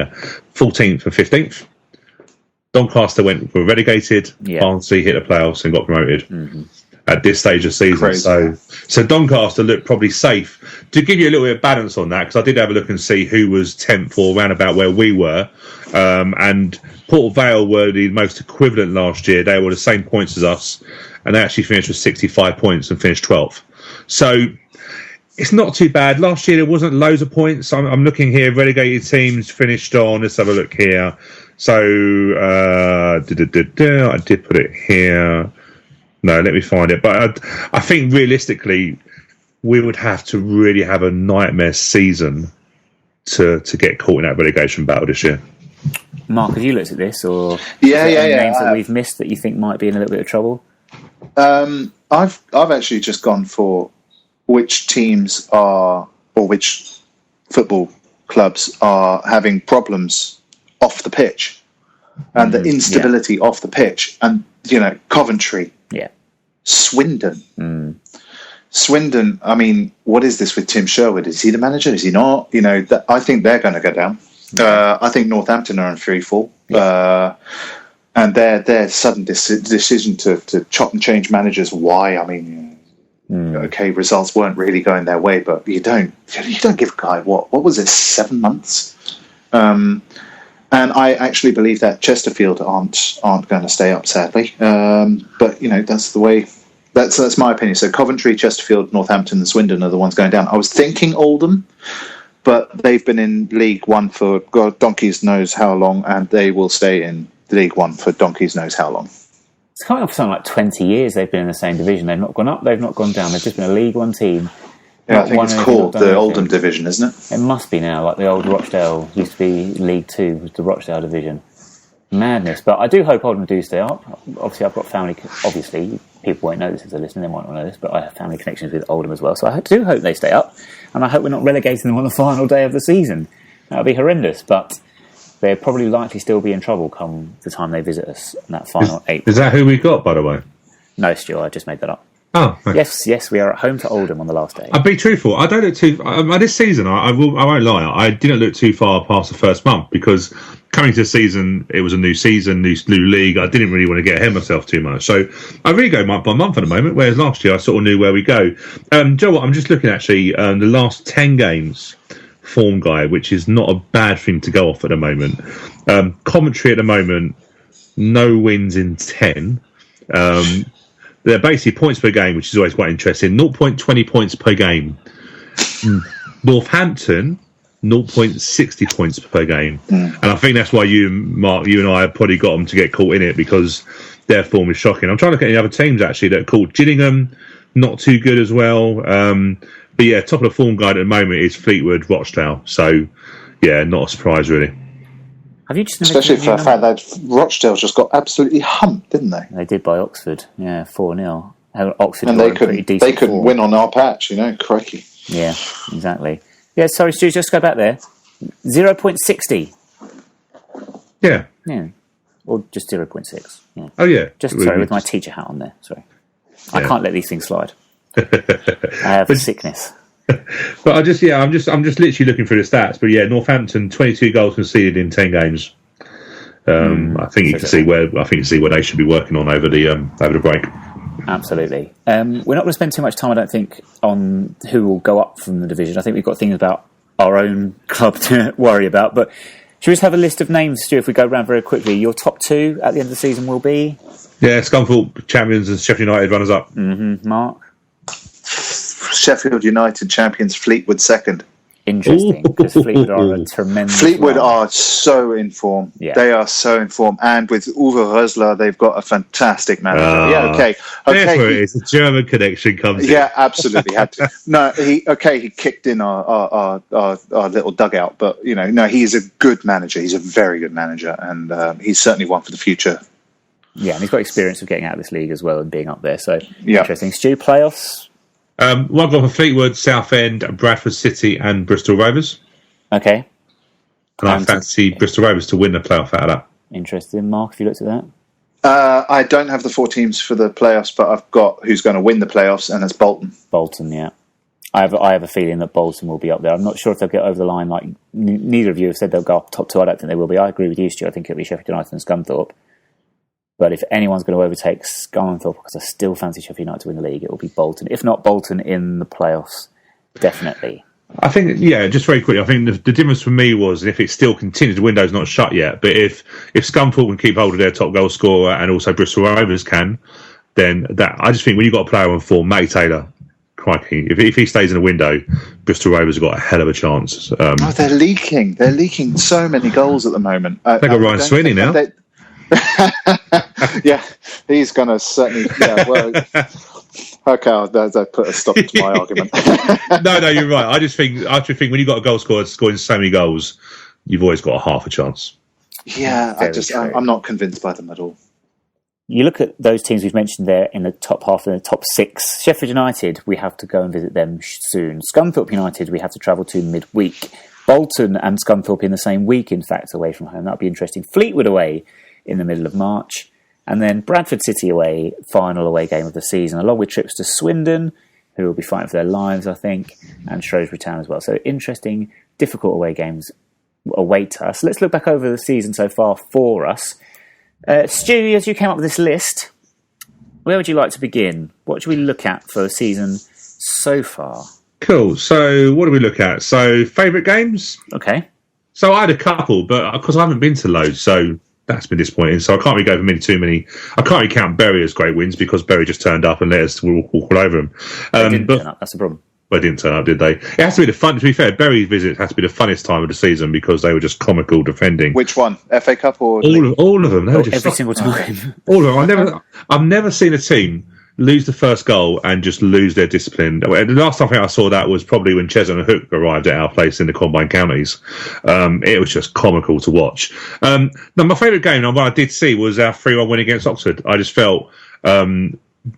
14th and 15th. Doncaster were relegated. Yeah. Barnsley hit the playoffs and got promoted at this stage of season. Crazy. So Doncaster looked probably safe. To give you a little bit of balance on that, because I did have a look and see who was 10th or round about where we were. And Port Vale were the most equivalent last year. They were the same points as us. And they actually finished with 65 points and finished 12th. So it's not too bad. Last year there wasn't loads of points. I'm looking here, relegated teams finished on, let's have a look here, So, I did put it here. No, let me find it. But I think realistically, we would have to really have a nightmare season to get caught in that relegation battle this year. Mark, have you looked at this, or Yeah. names that we've missed that you think might be in a little bit of trouble? I've actually just gone for which teams are, or which football clubs are having problems off the pitch, and the instability off the pitch, and Coventry, Swindon. Swindon, I mean, what is this with Tim Sherwood? Is he the manager? Is he not? I think they're going to go down. I think Northampton are in free fall. And their sudden decision to chop and change managers. Why? I mean, okay, results weren't really going their way, but you don't give a guy what was it, 7 months? And I actually believe that Chesterfield aren't going to stay up, sadly. But that's the way. That's my opinion. So Coventry, Chesterfield, Northampton, and Swindon are the ones going down. I was thinking Oldham, but they've been in League One for God donkeys knows how long, and they will stay in League One for donkeys knows how long. It's coming up for something like 20 years they've been in the same division. They've not gone up, they've not gone down. They've just been a League One team. Yeah, I think it's called the Oldham division, isn't it? It must be now, like the old Rochdale used to be League Two, was the Rochdale division. Madness. But I do hope Oldham do stay up. Obviously, I've got family, obviously, people won't know this if they're listening, they might not know this, but I have family connections with Oldham as well. So I do hope they stay up, and I hope we're not relegating them on the final day of the season. That would be horrendous, but they'll probably likely still be in trouble come the time they visit us in that final 8. Is that who we got, by the way? No, Stu, I just made that up. Oh, thanks. Yes, we are at home to Oldham on the last day. I'll be truthful. I don't look too. This season, I won't lie. I didn't look too far past the first month because coming to the season, it was a new season, new league. I didn't really want to get ahead of myself too much, so I really go month by month at the moment. Whereas last year, I sort of knew where we go. Do you know what? I'm just looking actually the last 10 games form guide, which is not a bad thing to go off at the moment. Coventry at the moment, no wins in 10. They're basically points per game, which is always quite interesting. 0.20 points per game. Northampton, 0.60 points per game. And I think that's why Mark, you and I have probably got them to get caught in it because their form is shocking. I'm trying to look at any other teams, actually, that are called Gillingham, not too good as well. But yeah, top of the form guide at the moment is Fleetwood, Rochdale. So, yeah, not a surprise, really. Have you just especially for the fact that Rochdale just got absolutely humped, didn't they? They did by Oxford, 4-0. Oxford, and they couldn't win on our patch, crikey. Yeah, exactly. Yeah, sorry, Stu, just go back there. 0.60. Yeah. Or just 0.6. Yeah. Oh yeah. With my teacher hat on there. Sorry, I can't let these things slide. I have a sickness. But I'm just literally looking through the stats. But yeah, Northampton 22 goals conceded in 10 games. I think you can see where they should be working on over the break. Absolutely. We're not going to spend too much time, I don't think, on who will go up from the division. I think we've got things about our own club to worry about. But should we just have a list of names, Stu, if we go around very quickly? Your top 2 at the end of the season will be? Yeah, Scunthorpe champions and Sheffield United runners up. Mark? Sheffield United champions, Fleetwood second. Interesting, because Fleetwood are a tremendous. Fleetwood are so in form. Yeah. They are so in form, and with Uwe Rösler, they've got a fantastic manager. Okay. It's a German connection comes in. Yeah, absolutely had to. No, he kicked in our little dugout, but he's a good manager. He's a very good manager, and he's certainly one for the future. Yeah, and he's got experience of getting out of this league as well and being up there. So interesting. Stu, playoffs. One goal for Fleetwood, Southend, Bradford City and Bristol Rovers. Okay. And I fancy Bristol Rovers to win the playoff out of that. Interesting. Mark, have you looked at that? I don't have the 4 teams for the playoffs, but I've got who's going to win the playoffs, and it's Bolton. Bolton, yeah. I have a feeling that Bolton will be up there. I'm not sure if they'll get over the line. Like neither of you have said they'll go up top 2. I don't think they will be. I agree with you, Stu. I think it'll be Sheffield United and Scunthorpe. But if anyone's going to overtake Scunthorpe, because I still fancy Sheffield United to win the league, it will be Bolton. If not Bolton in the playoffs, definitely. I think, just very quickly, I think the difference for me was if it still continues, the window's not shut yet, but if Scunthorpe can keep hold of their top goal scorer and also Bristol Rovers can, then I just think when you've got a player on form, Matty Taylor, crikey, if he stays in the window, Bristol Rovers have got a hell of a chance. They're leaking. They're leaking so many goals at the moment. They got Ryan Sweeney now. Yeah, he's going to certainly. Yeah, well, okay, I'll put a stop to my argument. No, you're right. I just think when you've got a goal scorer scoring so many goals, you've always got a half a chance. Yeah, I'm not convinced by them at all. You look at those teams we've mentioned there in the top half and the top six. Sheffield United, we have to go and visit them soon. Scunthorpe United, we have to travel to midweek. Bolton and Scunthorpe in the same week, in fact, away from home. That'll be interesting. Fleetwood away in the middle of March. And then Bradford City away, final away game of the season, along with trips to Swindon, who will be fighting for their lives, I think, and Shrewsbury Town as well. So interesting, difficult away games await us. Let's look back over the season so far for us. Stu, as you came up with this list, where would you like to begin? What should we look at for the season so far? Cool. So what do we look at? So favourite games? Okay. So I had a couple, but because I haven't been to loads, so that's been disappointing. So I can't really go for too many. I can't really count Bury as great wins because Bury just turned up and let us walk all over them. They didn't turn up, that's the problem. Well, they didn't turn up, did they? It has to be the fun. To be fair, Bury's visit has to be the funnest time of the season because they were just comical defending. Which one? FA Cup or all of them? They were just every single time. All of them. I've never seen a team lose the first goal and just lose their discipline. The last time I saw that was probably when Ches and Hook arrived at our place in the Combined Counties. It was just comical to watch. Now, my favourite game, and what I did see, was our 3-1 win against Oxford. I just felt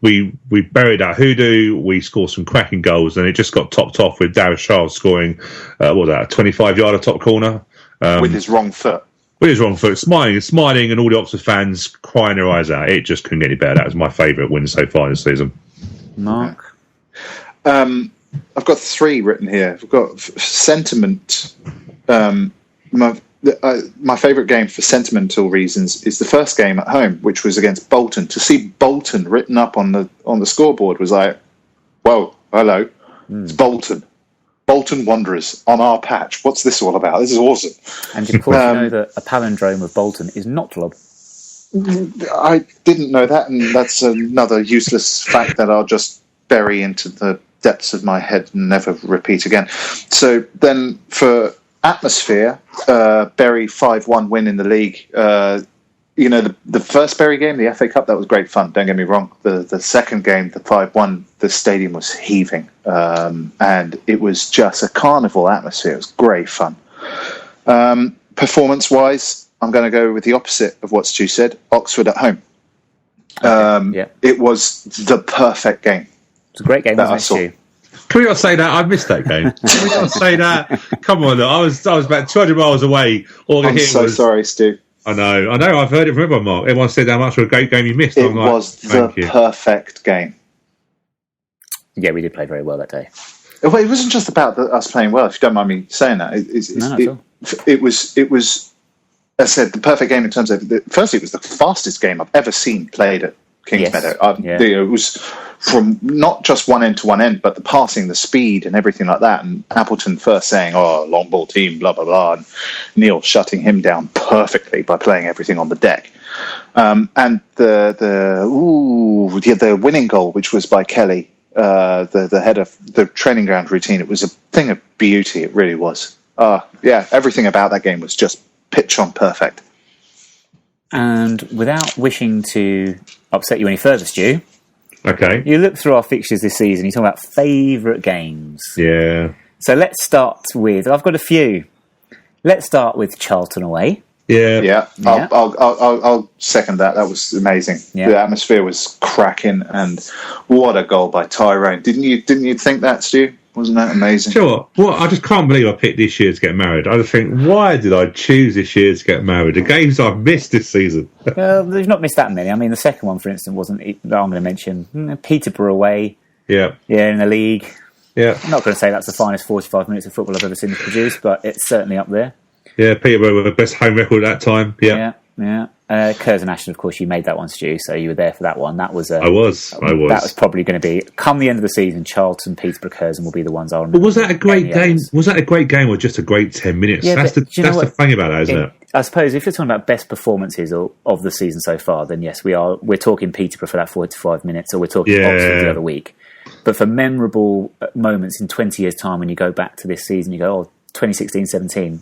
we buried our hoodoo, we scored some cracking goals, and it just got topped off with Darius Charles scoring, a 25-yarder top corner. With his wrong foot. With his wrong foot, smiling, and all the Oxford fans crying their eyes out. It just couldn't get any better. That was my favourite win so far this season. Mark? I've got 3 written here. I've got sentiment. My favourite game for sentimental reasons is the first game at home, which was against Bolton. To see Bolton written up on the scoreboard was like, whoa, hello, it's Bolton. Bolton Wanderers on our patch. What's this all about? This is awesome. And of course, you know that a palindrome of Bolton is not lob. I didn't know that, and that's another useless fact that I'll just bury into the depths of my head and never repeat again. So then for atmosphere, Bury 5-1 win in the league. The first Bury game, the FA Cup, that was great fun. Don't get me wrong. The second game, the 5-1, the stadium was heaving, and it was just a carnival atmosphere. It was great fun. Performance-wise, I'm going to go with the opposite of what Stu said. Oxford at home. It was the perfect game. It's a great game, wasn't it, Stu? Can we not say that? I missed that game. Can we not say that? Come on, look, I was about 200 miles away. I'm so sorry, Stu. I know. I've heard it from everyone, Mark. Everyone said how much of a great game you missed. It was the perfect game. Yeah, we did play very well that day. Well, it wasn't just about us playing well, if you don't mind me saying that. It was, as I said, the perfect game in terms of... Firstly, it was the fastest game I've ever seen played at Kingsmeadow. It was from not just one end to one end, but the passing, the speed and everything like that. And Appleton first saying, long ball team, blah, blah, blah. And Neil shutting him down perfectly by playing everything on the deck. And the winning goal, which was by Kelly, the head of the training ground routine, it was a thing of beauty. It really was. Everything about that game was just pitch on perfect. And without wishing to upset you any further, Stu, okay, you look through our fixtures this season, you talk about favourite games. Yeah. So let's start with, I've got a few. Let's start with Charlton away. Yeah. I'll second that. That was amazing. Yeah. The atmosphere was cracking, and what a goal by Tyrone. Didn't you think that, Stu? Wasn't that amazing? Sure. Well, I just can't believe I picked this year to get married. I just think, why did I choose this year to get married? The games I've missed this season. Well, they've not missed that many. I mean, the second one, for instance, wasn't... I'm going to mention Peterborough away. Yeah. Yeah, in the league. Yeah. I'm not going to say that's the finest 45 minutes of football I've ever seen produced, but it's certainly up there. Yeah, Peterborough were the best home record at that time. Yeah. Curzon Ashton, of course, you made that one, Stu, so you were there for that one. That was I was. That was probably going to be, come the end of the season, Charlton, Peterborough, Curzon will be the ones I'll remember. But was that a great game? Was that a great game or just a great 10 minutes? Yeah, that's the thing about that, isn't it? I suppose if you're talking about best performances of the season so far, then yes, we're talking Peterborough for that 45 minutes, or we're talking Oxford the other week. But for memorable moments in 20 years' time, when you go back to this season, you go, 2016-17,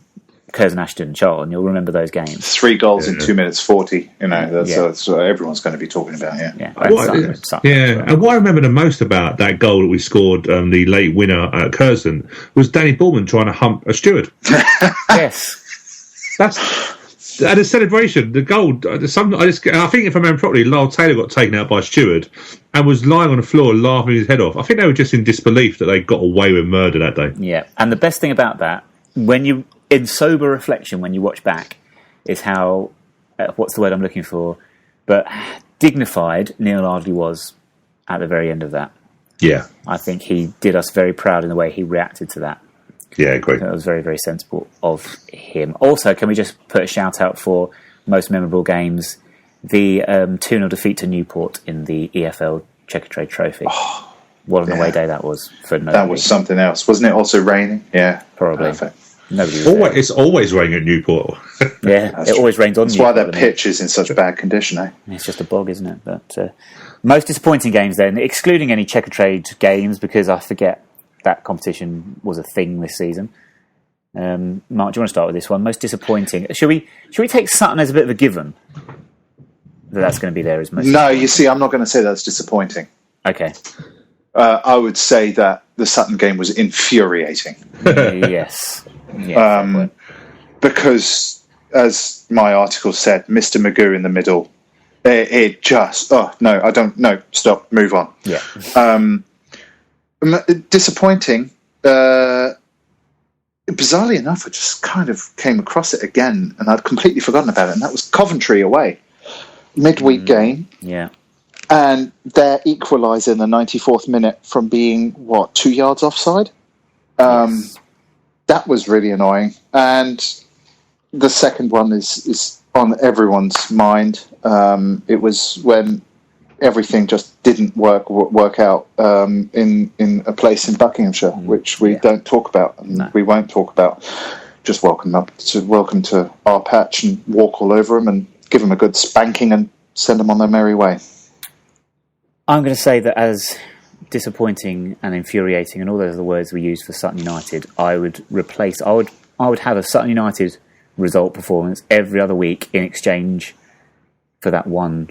Curzon, Ashton, Charlton, you'll remember those games. 3 goals in 2 minutes 40. That's what everyone's going to be talking about. Yeah. And what I remember the most about that goal that we scored, the late winner at Curzon, was Danny Bullman trying to hump a steward. Yes, that's. At a celebration, the goal. I think if I remember properly, Lyle Taylor got taken out by a steward and was lying on the floor laughing his head off. I think they were just in disbelief that they got away with murder that day. Yeah, and the best thing about that, in sober reflection, when you watch back, is how what's the word I'm looking for? But dignified Neil Ardley was at the very end of that. Yeah, I think he did us very proud in the way he reacted to that. Yeah, great. That was very, very sensible of him. Also, can we just put a shout out for most memorable games? The 2-0 defeat to Newport in the EFL Checkatrade Trophy. Oh, what an away day that was for nobody. That was something else. Wasn't it also raining? Yeah. Probably. Perfect. Nobody was there. It's always raining at Newport. Yeah, it always rains on That's Newport. why their pitch is in such bad condition, eh? It's just a bog, isn't it? But most disappointing games then, excluding any Checkatrade games, because I forget that competition was a thing this season. Mark, do you want to start with this one? Most disappointing. Should we take Sutton as a bit of a given? That's going to be there as most. No, you see, I'm not going to say that's disappointing. Okay. I would say that the Sutton game was infuriating. Yes. Yeah, because, as my article said, Mr. Magoo in the middle, it just... Oh, no, I don't... No, stop, move on. Yeah. Disappointing. Bizarrely enough, I just kind of came across it again, and I'd completely forgotten about it, and that was Coventry away. Midweek game. Yeah. And their equaliser in the 94th minute from being, 2 yards offside? Yes. That was really annoying. And the second one is on everyone's mind. It was when everything just didn't work out in a place in Buckinghamshire, which we don't talk about and we won't talk about. Just welcome to our patch and walk all over them and give them a good spanking and send them on their merry way. I'm going to say that as disappointing and infuriating, and all those are the words we use for Sutton United, I would have a Sutton United result performance every other week in exchange for that one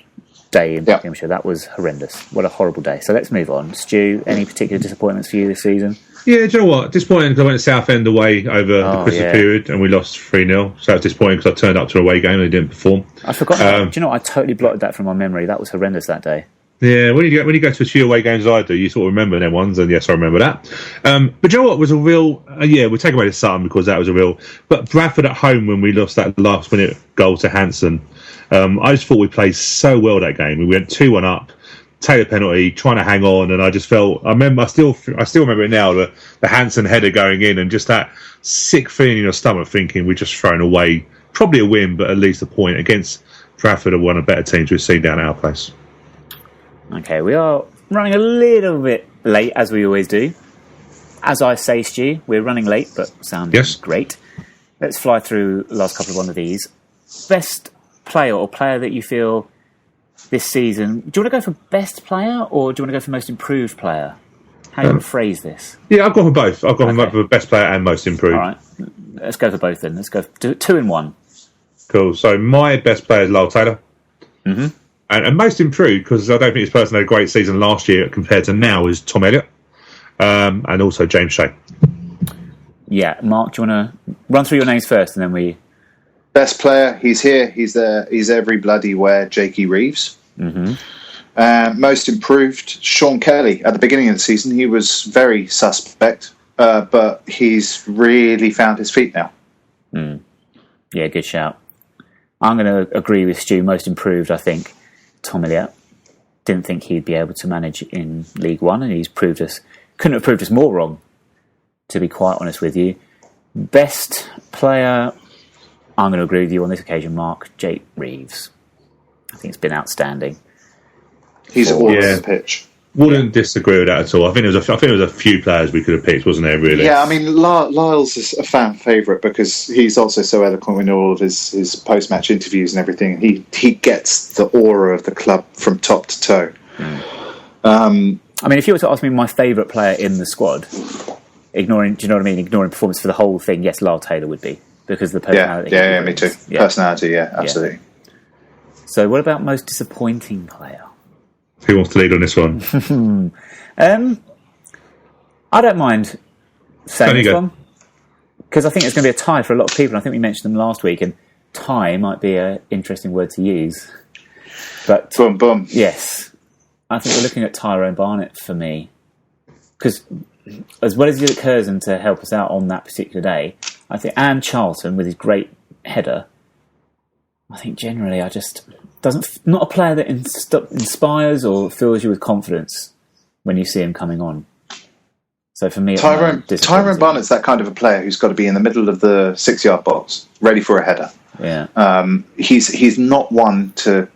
day in Buckinghamshire. That was horrendous. What a horrible day. So let's move on. Stu, any particular disappointments for you this season? Yeah, do you know what? Disappointing because I went to Southend away over the Christmas period and we lost 3-0. So it was disappointing because I turned up to an away game and they didn't perform. I forgot. Do you know what? I totally blotted that from my memory. That was horrendous that day. Yeah, when you go to a few away games I do, you sort of remember them ones, and yes, I remember that. But do you know what was a real... we'll take away the Sutton because that was a real... But Bradford at home, when we lost that last-minute goal to Hansen, I just thought we played so well that game. We went 2-1 up, Taylor penalty, trying to hang on, and I just felt... I still remember it now, the Hansen header going in, and just that sick feeling in your stomach, thinking we're just throwing away probably a win, but at least a point against Bradford, are one of the better teams we've seen down at our place. Okay, we are running a little bit late, as we always do. As I say, Stu, we're running late, but sounding great. Let's fly through the last couple of one of these. Best player or player that you feel this season... Do you want to go for best player, or do you want to go for most improved player? How do you want to phrase this? Yeah, I've gone for both. I've gone for best player and most improved. All right, let's go for both then. Let's go for 2 in 1. Cool. So my best player is Lyle Taylor. Mm-hmm. And most improved, because I don't think this person had a great season last year compared to now, is Tom Elliott. And also James Shea. Yeah, Mark, do you want to run through your names first, and then we... Best player, he's here, he's there, he's every bloody where, Jakey Reeves. Mm-hmm. Most improved, Sean Kelly. At the beginning of the season, he was very suspect, but he's really found his feet now. Yeah, good shout. I'm going to agree with Stu, most improved, I think. Tom Elliott. Didn't think he'd be able to manage in League One, and couldn't have proved us more wrong, to be quite honest with you. Best player, I'm going to agree with you on this occasion, Mark, Jake Reeves. I think it's been outstanding. He's all on the pitch. Wouldn't disagree with that at all. I think there was a few players we could have picked, wasn't there, really? Yeah, I mean, Lyle's is a fan favourite because he's also so eloquent in all of his post-match interviews and everything. He gets the aura of the club from top to toe. I mean, if you were to ask me my favourite player in the squad, ignoring performance for the whole thing, yes, Lyle Taylor would be, because of the personality. Yeah, me too. Yeah. Personality, absolutely. Yeah. So, what about most disappointing player? Who wants to lead on this one? I don't mind saying this one, because I think it's going to be a tie for a lot of people. I think we mentioned them last week, and tie might be an interesting word to use. But boom. Yes, I think we're looking at Tyrone Barnett for me, because as well as Hendrikx Curzon to help us out on that particular day, I think, and Charlton with his great header, I think generally not a player that inspires or fills you with confidence when you see him coming on. So for me, Tyrone Barnett's that kind of a player who's got to be in the middle of the 6-yard box, ready for a header. Yeah. He's not one to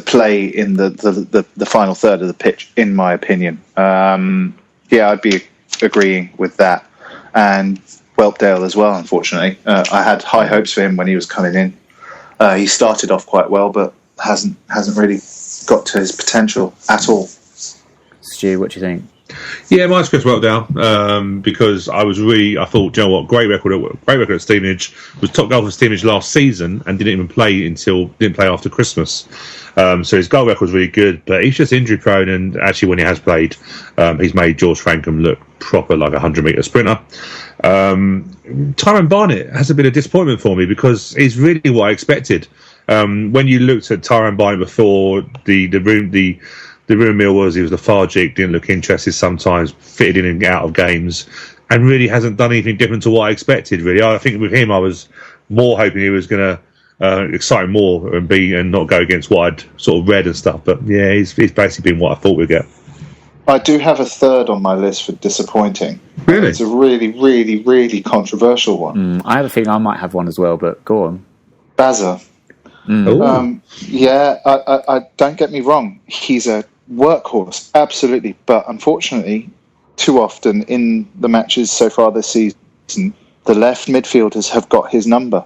play in the final third of the pitch, in my opinion. I'd be agreeing with that. And Whelpdale as well, unfortunately. I had high hopes for him when he was coming in. He started off quite well, but hasn't really got to his potential at all. Stu, what do you think? Yeah, mine's Chris Whelpdale, because I thought, you know what, great record at Stevenage, was top goal for Stevenage last season and didn't play after Christmas. So his goal record was really good, but he's just injury prone, and actually when he has played, he's made George Frankham look proper like a 100-metre sprinter. Tyrone Barnett has a bit of disappointment for me, because he's really what I expected. When you looked at Tyrone Barnett before, the rumour mill was he was lethargic, didn't look interested sometimes, fitted in and out of games, and really hasn't done anything different to what I expected, really. I think with him, I was more hoping he was going to excite more and not go against what I'd sort of read and stuff. But yeah, he's basically been what I thought we'd get. I do have a third on my list for disappointing. Really? It's a really, really, really controversial one. I have a feeling I might have one as well, but go on. Bazza. I don't get me wrong. He's a workhorse, absolutely. But unfortunately, too often in the matches so far this season, the left midfielders have got his number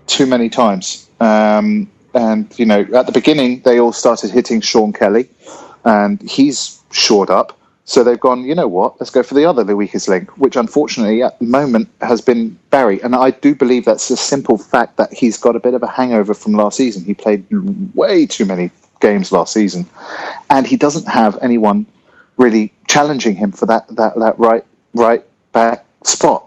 too many times. And, at the beginning, they all started hitting Sean Kelly, and he's shored up. So they've gone, you know what, let's go for the other, the weakest link, which unfortunately at the moment has been Barry. And I do believe that's a simple fact that he's got a bit of a hangover from last season. He played way too many games last season, and he doesn't have anyone really challenging him for that right back spot.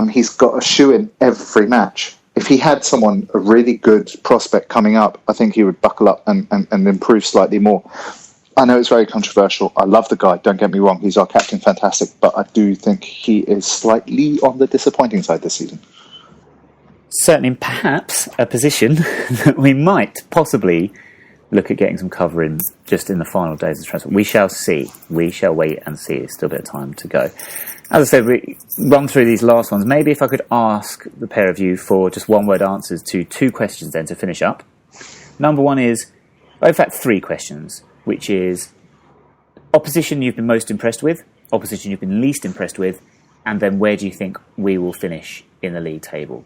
He's got a shoe in every match. If he had a really good prospect coming up, I think he would buckle up and improve slightly more. I know it's very controversial. I love the guy, don't get me wrong. He's our captain, fantastic. But I do think he is slightly on the disappointing side this season. Certainly, perhaps a position that we might possibly look at getting some cover in just in the final days of transfer. We shall see. We shall wait and see. There's still a bit of time to go. As I said, we run through these last ones. Maybe if I could ask the pair of you for just one-word answers to 2 questions then to finish up. Number 1 is, in fact, 3 questions, which is opposition you've been most impressed with, opposition you've been least impressed with, and then where do you think we will finish in the league table?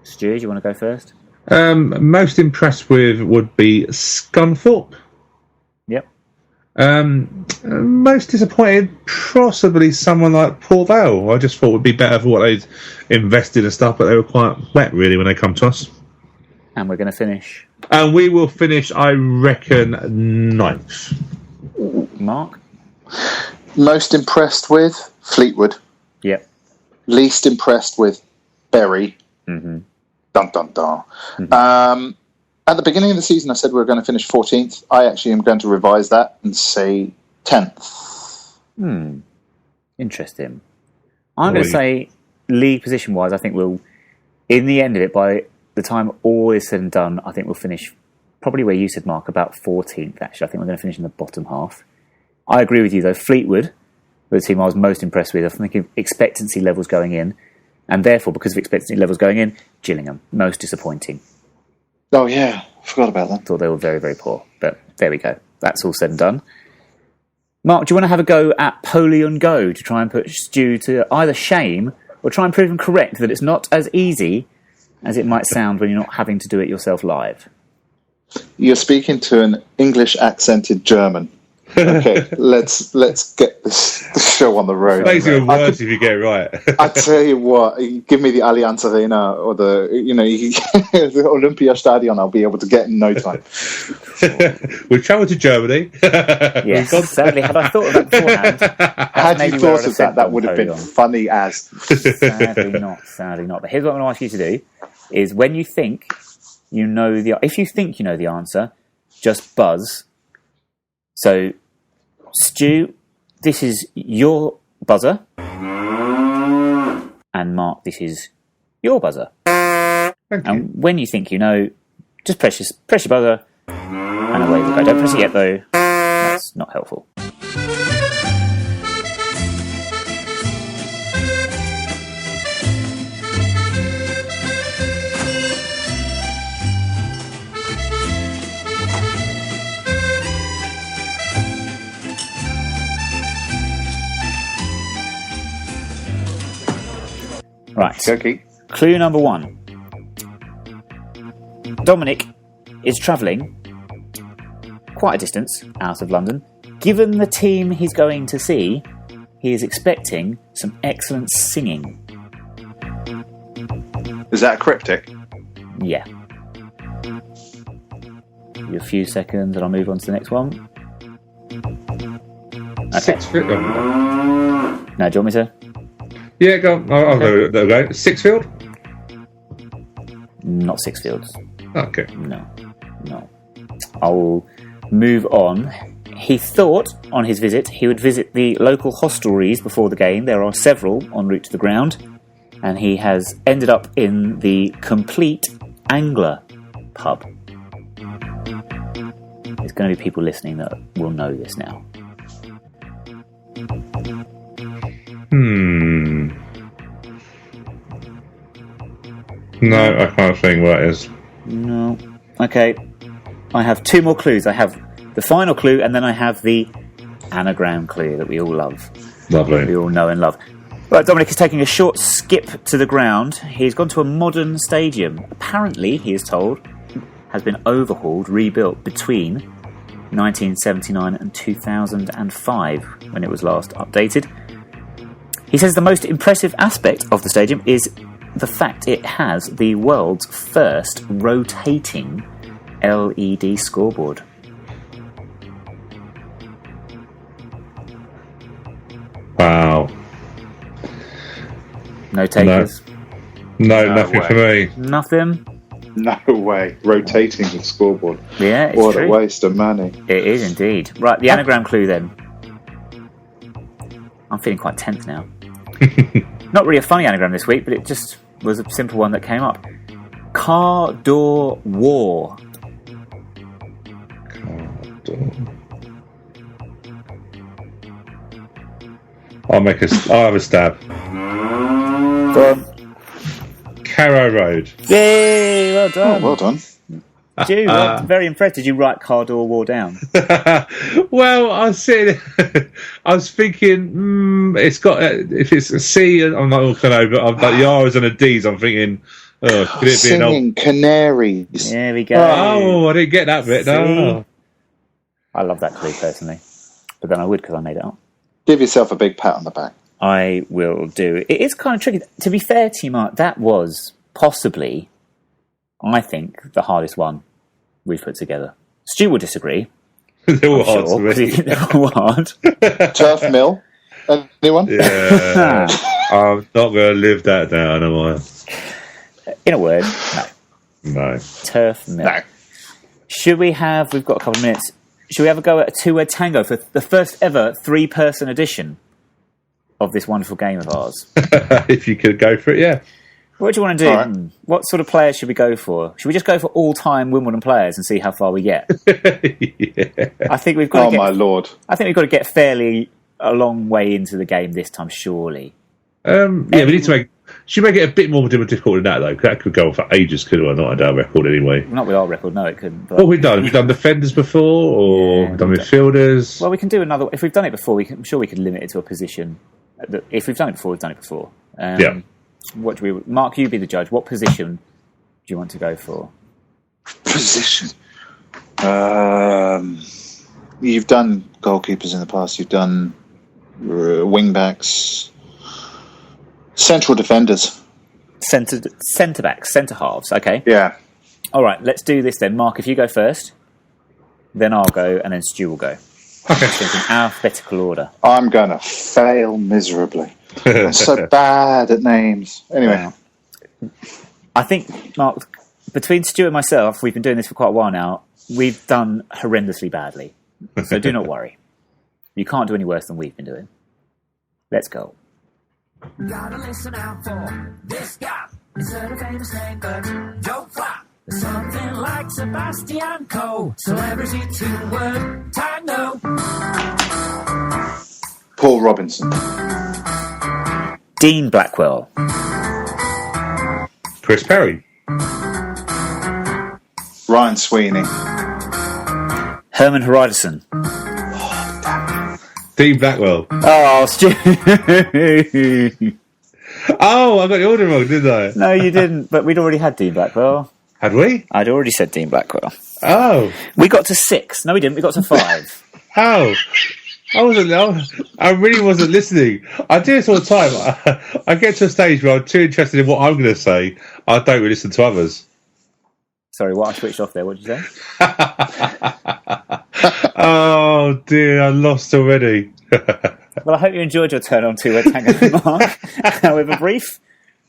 Stu, do you want to go first? Most impressed with would be Scunthorpe. Yep. Most disappointed, possibly someone like Port Vale. I just thought would be better for what they'd invested and stuff, but they were quite wet really when they come to us. And we're going to finish. And we will finish, I reckon, 9th. Mark? Most impressed with Fleetwood. Yep. Least impressed with Bury. Mm-hmm. Dun, dun, dun. Mm-hmm. At the beginning of the season, I said we were going to finish 14th. I actually am going to revise that and say 10th. Interesting. I'm going to say league position-wise, I think we'll, in the end of it, by the time all is said and done, I think we'll finish probably where you said, Mark, about 14th, actually. I think we're going to finish in the bottom half. I agree with you, though. Fleetwood were the team I was most impressed with. I was thinking expectancy levels going in, and therefore, because of expectancy levels going in, Gillingham, most disappointing. Oh, yeah. I forgot about that. Thought they were very, very poor. But there we go. That's all said and done. Mark, do you want to have a go at Polion Go to try and put Stu to either shame or try and prove him correct that it's not as easy as it might sound when you're not having to do it yourself live? You're speaking to an English accented German. Okay, let's get this show on the road. It makes it even worse if you get it right. I tell you what, you give me the Allianz Arena or the the Olympiastadion, I'll be able to get in no time. We've travelled to Germany. Yes, sadly, had I thought of that beforehand, Had maybe you where I'd thought have of sent that would have been Napoleon. funny as. Sadly not. But here's what I'm going to ask you to do: is when you think you know if you think you know the answer, just buzz. So, Stu, this is your buzzer, and Mark, this is your buzzer. Thank you. And when you think you know, just press your buzzer, and away we go. Don't press it yet, though. That's not helpful. Right. Okay. Clue number 1. Dominic is travelling quite a distance out of London. Given the team he's going to see, he is expecting some excellent singing. Is that cryptic? Yeah. Give you a few seconds and I'll move on to the next one. Okay. 6 field. Now, do you want me to? Yeah, go on. I'll go. 6 field? Not Six Fields. Okay. No. I'll move on. He thought on his visit he would visit the local hostelries before the game. There are several en route to the ground. And he has ended up in the Complete Angler pub. There's going to be people listening that will know this now. No, I can't think what it is. No. Okay. I have 2 more clues. I have the final clue and then I have the anagram clue that we all love. Lovely. We all know and love. Right, Dominic is taking a short skip to the ground. He's gone to a modern stadium. Apparently, he is told, has been overhauled, rebuilt between 1979 and 2005, when it was last updated. He says the most impressive aspect of the stadium is the fact it has the world's first rotating LED scoreboard. Wow. No takers? No, nothing for me. Nothing? No way. Rotating the scoreboard. Yeah, it's what true. a waste of money. It is indeed. Right, the anagram clue then. I'm feeling quite tense now. Not really a funny anagram this week, but it just was a simple one that came up. Car door war. I'll have a stab. Go on. Carrow Road. Yay, well done. Oh, well done. Stu, I'm very impressed. Did you write car door war down? Well, I was thinking, it's got if it's a C, I'm not going to know, but I've got the R's and the D's. I'm thinking, could it be an old Singing canaries. There we go. Oh, I didn't get that bit. No. I love that clue personally, but then I would because I made it up. Give yourself a big pat on the back. I will do. It is kind of tricky. To be fair to you, Mark, that was possibly, I think, the hardest one we've put together. Stu will disagree. They were hard Sure, to because me. he think they're all hard. Turf Mill. Anyone? Yeah. I'm not going to live that down, am I? In a word, no. No. Turf Mill. No. Should we have, we've got a couple of minutes, should we have a go at a 2-word tango for the first ever 3-person edition of this wonderful game of ours? If you could go for it, yeah. What do you want to do? All right. What sort of players should we go for? Should we just go for all-time Wimbledon players and see how far we get? Yeah. I think we've got Oh, to get, my Lord. I think we've got to get fairly a long way into the game this time, surely. Yeah, we need to should make it a bit more difficult than that, though, 'cause that could go on for ages, could it? Not our record, anyway. Not with our record, no, it couldn't. But, What have we done? Have we done defenders before, or Yeah, done midfielders? well, we can do another. If we've done it before, I'm sure we could limit it to a position. If we've done it before, we've done it before. Yeah. What do we? Mark, you be the judge. What position do you want to go for? Position. you've done goalkeepers in the past. You've done wing backs, central defenders, centre backs, centre halves. Okay. Yeah. All right. Let's do this then. Mark, if you go first, then I'll go, and then Stu will go. Okay. In alphabetical order. I'm gonna fail miserably. I'm so bad at names. Anyway, I think, Mark, between Stu and myself, we've been doing this for quite a while now. We've done horrendously badly. So do not worry. You can't do any worse than we've been doing. Let's go. Gotta listen out for this guy. It's a famous name, but don't fly. Something like Sebastian Coe. Celebrity 2-word tango. Paul Robinson. Dean Blackwell. Chris Perry. Ryan Sweeney. Herman Hreiderson. Dean Blackwell. Oh, Stu. Oh, I got the order wrong, didn't I? No, you didn't, but we'd already had Dean Blackwell. Had we? I'd already said Dean Blackwell. Oh. We got to 6. No, we didn't. We got to 5. How? I really wasn't listening. I do this all the time. I get to a stage where I'm too interested in what I'm going to say. I don't really listen to others. Sorry, what? I switched off there. What did you say? Oh, dear. I lost already. Well, I hope you enjoyed your turn on 2-word tango, Mark. However brief.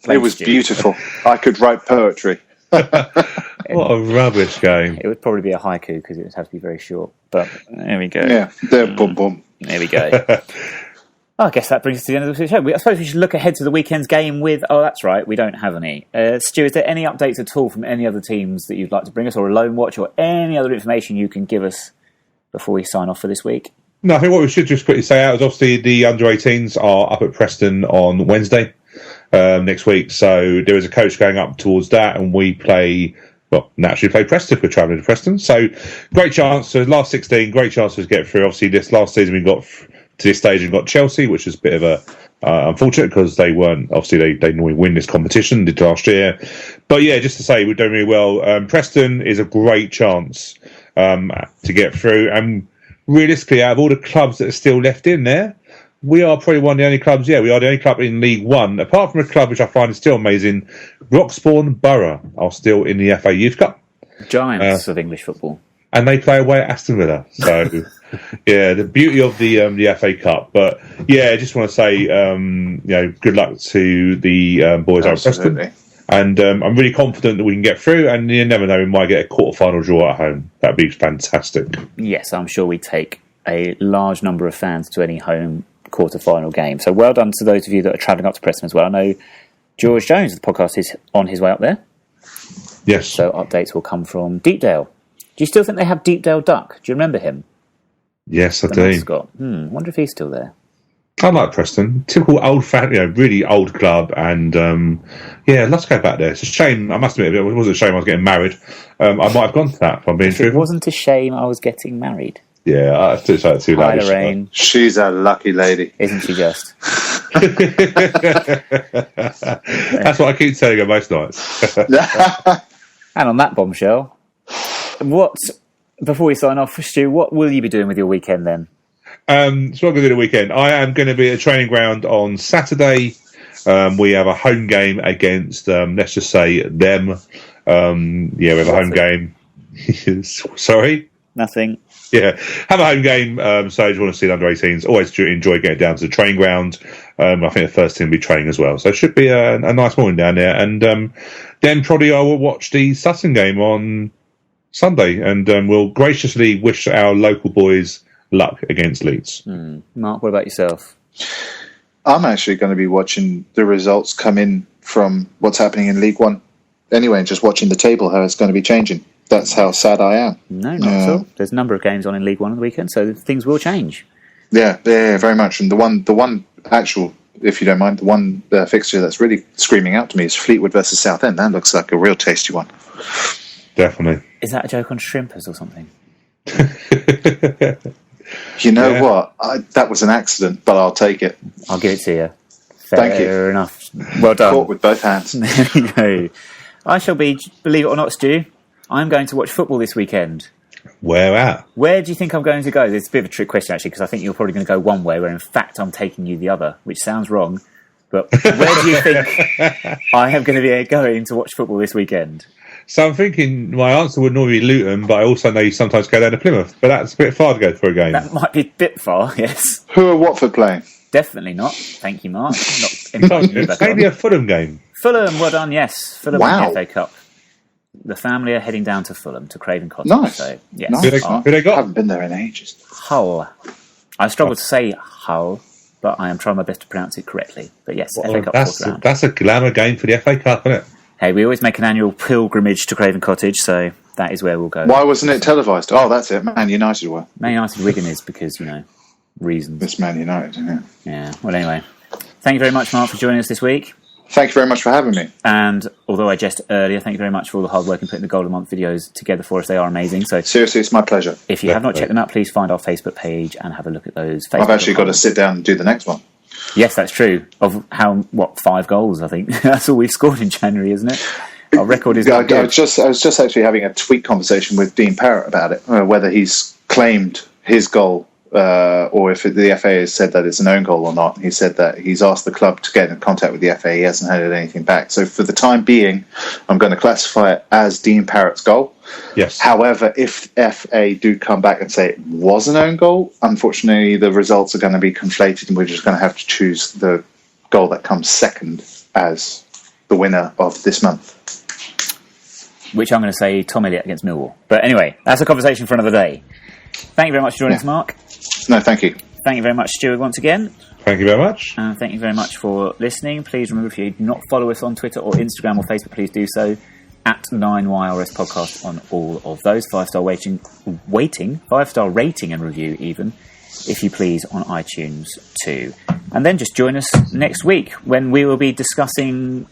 It was beautiful. I could write poetry. What a rubbish game. It would probably be a haiku because it would have to be very short. But there we go. Yeah, boom, boom. There we go. I guess that brings us to the end of the show. I suppose we should look ahead to the weekend's game with... Oh, that's right. We don't have any. Stu, is there any updates at all from any other teams that you'd like to bring us, or a loan watch, or any other information you can give us before we sign off for this week? No, I think what we should just quickly say out is obviously the under-18s are up at Preston on Wednesday next week. So there is a coach going up towards that, and we play... Well, naturally play Preston if we're travelling to Preston. So, great chance. So, last 16, great chance to get through. Obviously, this last season we got to this stage and got Chelsea, which is a bit of a unfortunate because they weren't, obviously, they normally win this competition, did last year. But yeah, just to say, we're doing really well. Preston is a great chance to get through. And realistically, out of all the clubs that are still left in there, we are probably one of the only clubs, we are the only club in League One, apart from a club which I find is still amazing, Roxbourne Borough are still in the FA Youth Cup. Giants of English football. And they play away at Aston Villa. So, yeah, the beauty of the FA Cup. But, yeah, I just want to say, good luck to the boys out of Preston. And I'm really confident that we can get through, and you never know, we might get a quarter-final draw at home. That'd be fantastic. Yes, I'm sure we take a large number of fans to any home quarter-final game. So well done to those of you that are travelling up to Preston as well. I know George Jones of the podcast is on his way up there. Yes. So updates will come from Deepdale. Do you still think they have Deepdale Duck? Do you remember him? Yes, I do. Scott. Wonder if he's still there. I like Preston. Typical old fan, really old club, and let's go back there. It's a shame. I must admit, it wasn't a shame I was getting married. I might have gone to that. If I'm being truthful. It wasn't a shame I was getting married. Yeah, I have to say it too loud. Hi, Lorraine. She's a lucky lady, isn't she? Just. That's what I keep telling her most nights. And on that bombshell, before we sign off, Stu, what will you be doing with your weekend then? So what I'm going to do the weekend, I am going to be at a training ground on Saturday. We have a home game against, let's just say, them. We have a home game. Sorry? Nothing. Yeah, have a home game. So I just want to see the under-18s. Always enjoy getting down to the training ground. I think the first team will be training as well. So it should be a nice morning down there. And then probably I will watch the Sutton game on Sunday. And we'll graciously wish our local boys luck against Leeds. Mark, what about yourself? I'm actually going to be watching the results come in from what's happening in League One. Anyway, just watching the table, how it's going to be changing. That's how sad I am. No, not at all. There's a number of games on in League One on the weekend, so things will change. Yeah, very much. And the one actual, if you don't mind, the one fixture that's really screaming out to me is Fleetwood versus Southend. That looks like a real tasty one. Definitely. Is that a joke on shrimpers or something? You know what? That was an accident, but I'll take it. I'll give it to you. Thank you. Fair enough. Well done. Caught with both hands. There you go. I shall be, believe it or not, Stu, I'm going to watch football this weekend. Where at? Where do you think I'm going to go? It's a bit of a trick question, actually, because I think you're probably going to go one way, where in fact I'm taking you the other, which sounds wrong. But where do you think I am going to be going to watch football this weekend? So I'm thinking my answer would normally be Luton, but I also know you sometimes go down to Plymouth. But that's a bit far to go for a game. That might be a bit far, yes. Who are Watford playing? Definitely not. Thank you, Mark. Not It's maybe a Fulham game. Fulham, well done, yes. Fulham Wow. win the FA Cup. The family are heading down to Fulham, to Craven Cottage. Nice. So, yes. Nice. Who they I got? haven't been there in ages. Hull. I struggle to say Hull, but I am trying my best to pronounce it correctly. But yes, FA Cup fourth round. That's a glamour game for the FA Cup, isn't it? Hey, we always make an annual pilgrimage to Craven Cottage, so that is where we'll go. Why wasn't it televised? Oh, that's it. Man United were. Man United Wigan is because, reasons. It's Man United, yeah. Yeah, well, anyway. Thank you very much, Mark, for joining us this week. Thank you very much for having me. And although I jested earlier, thank you very much for all the hard work in putting the Golden Month videos together for us. They are amazing. So Seriously, it's my pleasure. if you have not checked them out, please find our Facebook page and have a look at those. I've actually got to sit down and do the next one. Yes, that's true. Of 5 goals, I think. That's all we've scored in January, isn't it? Our record is not good. I was just actually having a tweet conversation with Dean Parrott about it, whether he's claimed his goal or if the FA has said that it's an own goal or not. He said that he's asked the club to get in contact with the FA. He hasn't had anything back. So for the time being, I'm going to classify it as Dean Parrott's goal. Yes. However, if FA do come back and say it was an own goal, unfortunately the results are going to be conflated and we're just going to have to choose the goal that comes second as the winner of this month. Which I'm going to say Tom Elliott against Millwall. But anyway, that's a conversation for another day. Thank you very much for joining us, Mark. No, thank you. Thank you very much, Stuart, once again. Thank you very much. And thank you very much for listening. Please remember, if you do not follow us on Twitter or Instagram or Facebook, please do so at 9YRS Podcast on all of those. 5-star waiting, 5-star rating and review even, if you please, on iTunes too. And then just join us next week when we will be discussing...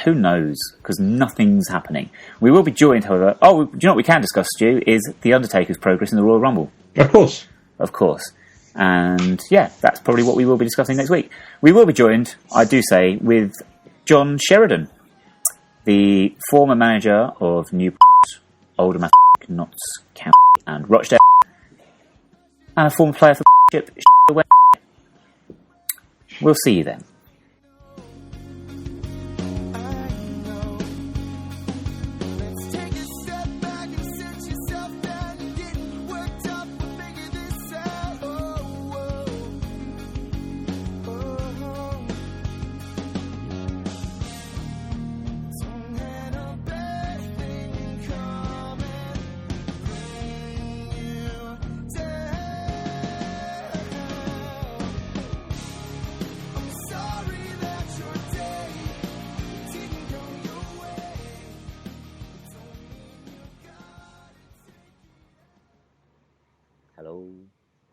Who knows? Because nothing's happening. We will be joined, however... Oh, do you know what we can discuss, Stu? Is The Undertaker's progress in the Royal Rumble. Of course. Of course. And, yeah, that's probably what we will be discussing next week. We will be joined, I do say, with John Sheridan, the former manager of Newport, Oldham, Notts County and Rochdale, and a former player for Ship. We'll see you then.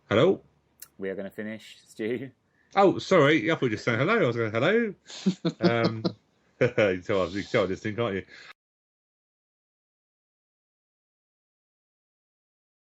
Hello? We are going to finish, Stu. Oh, sorry. I thought you were just saying hello. I was going, hello? You can tell I was listening, can't you?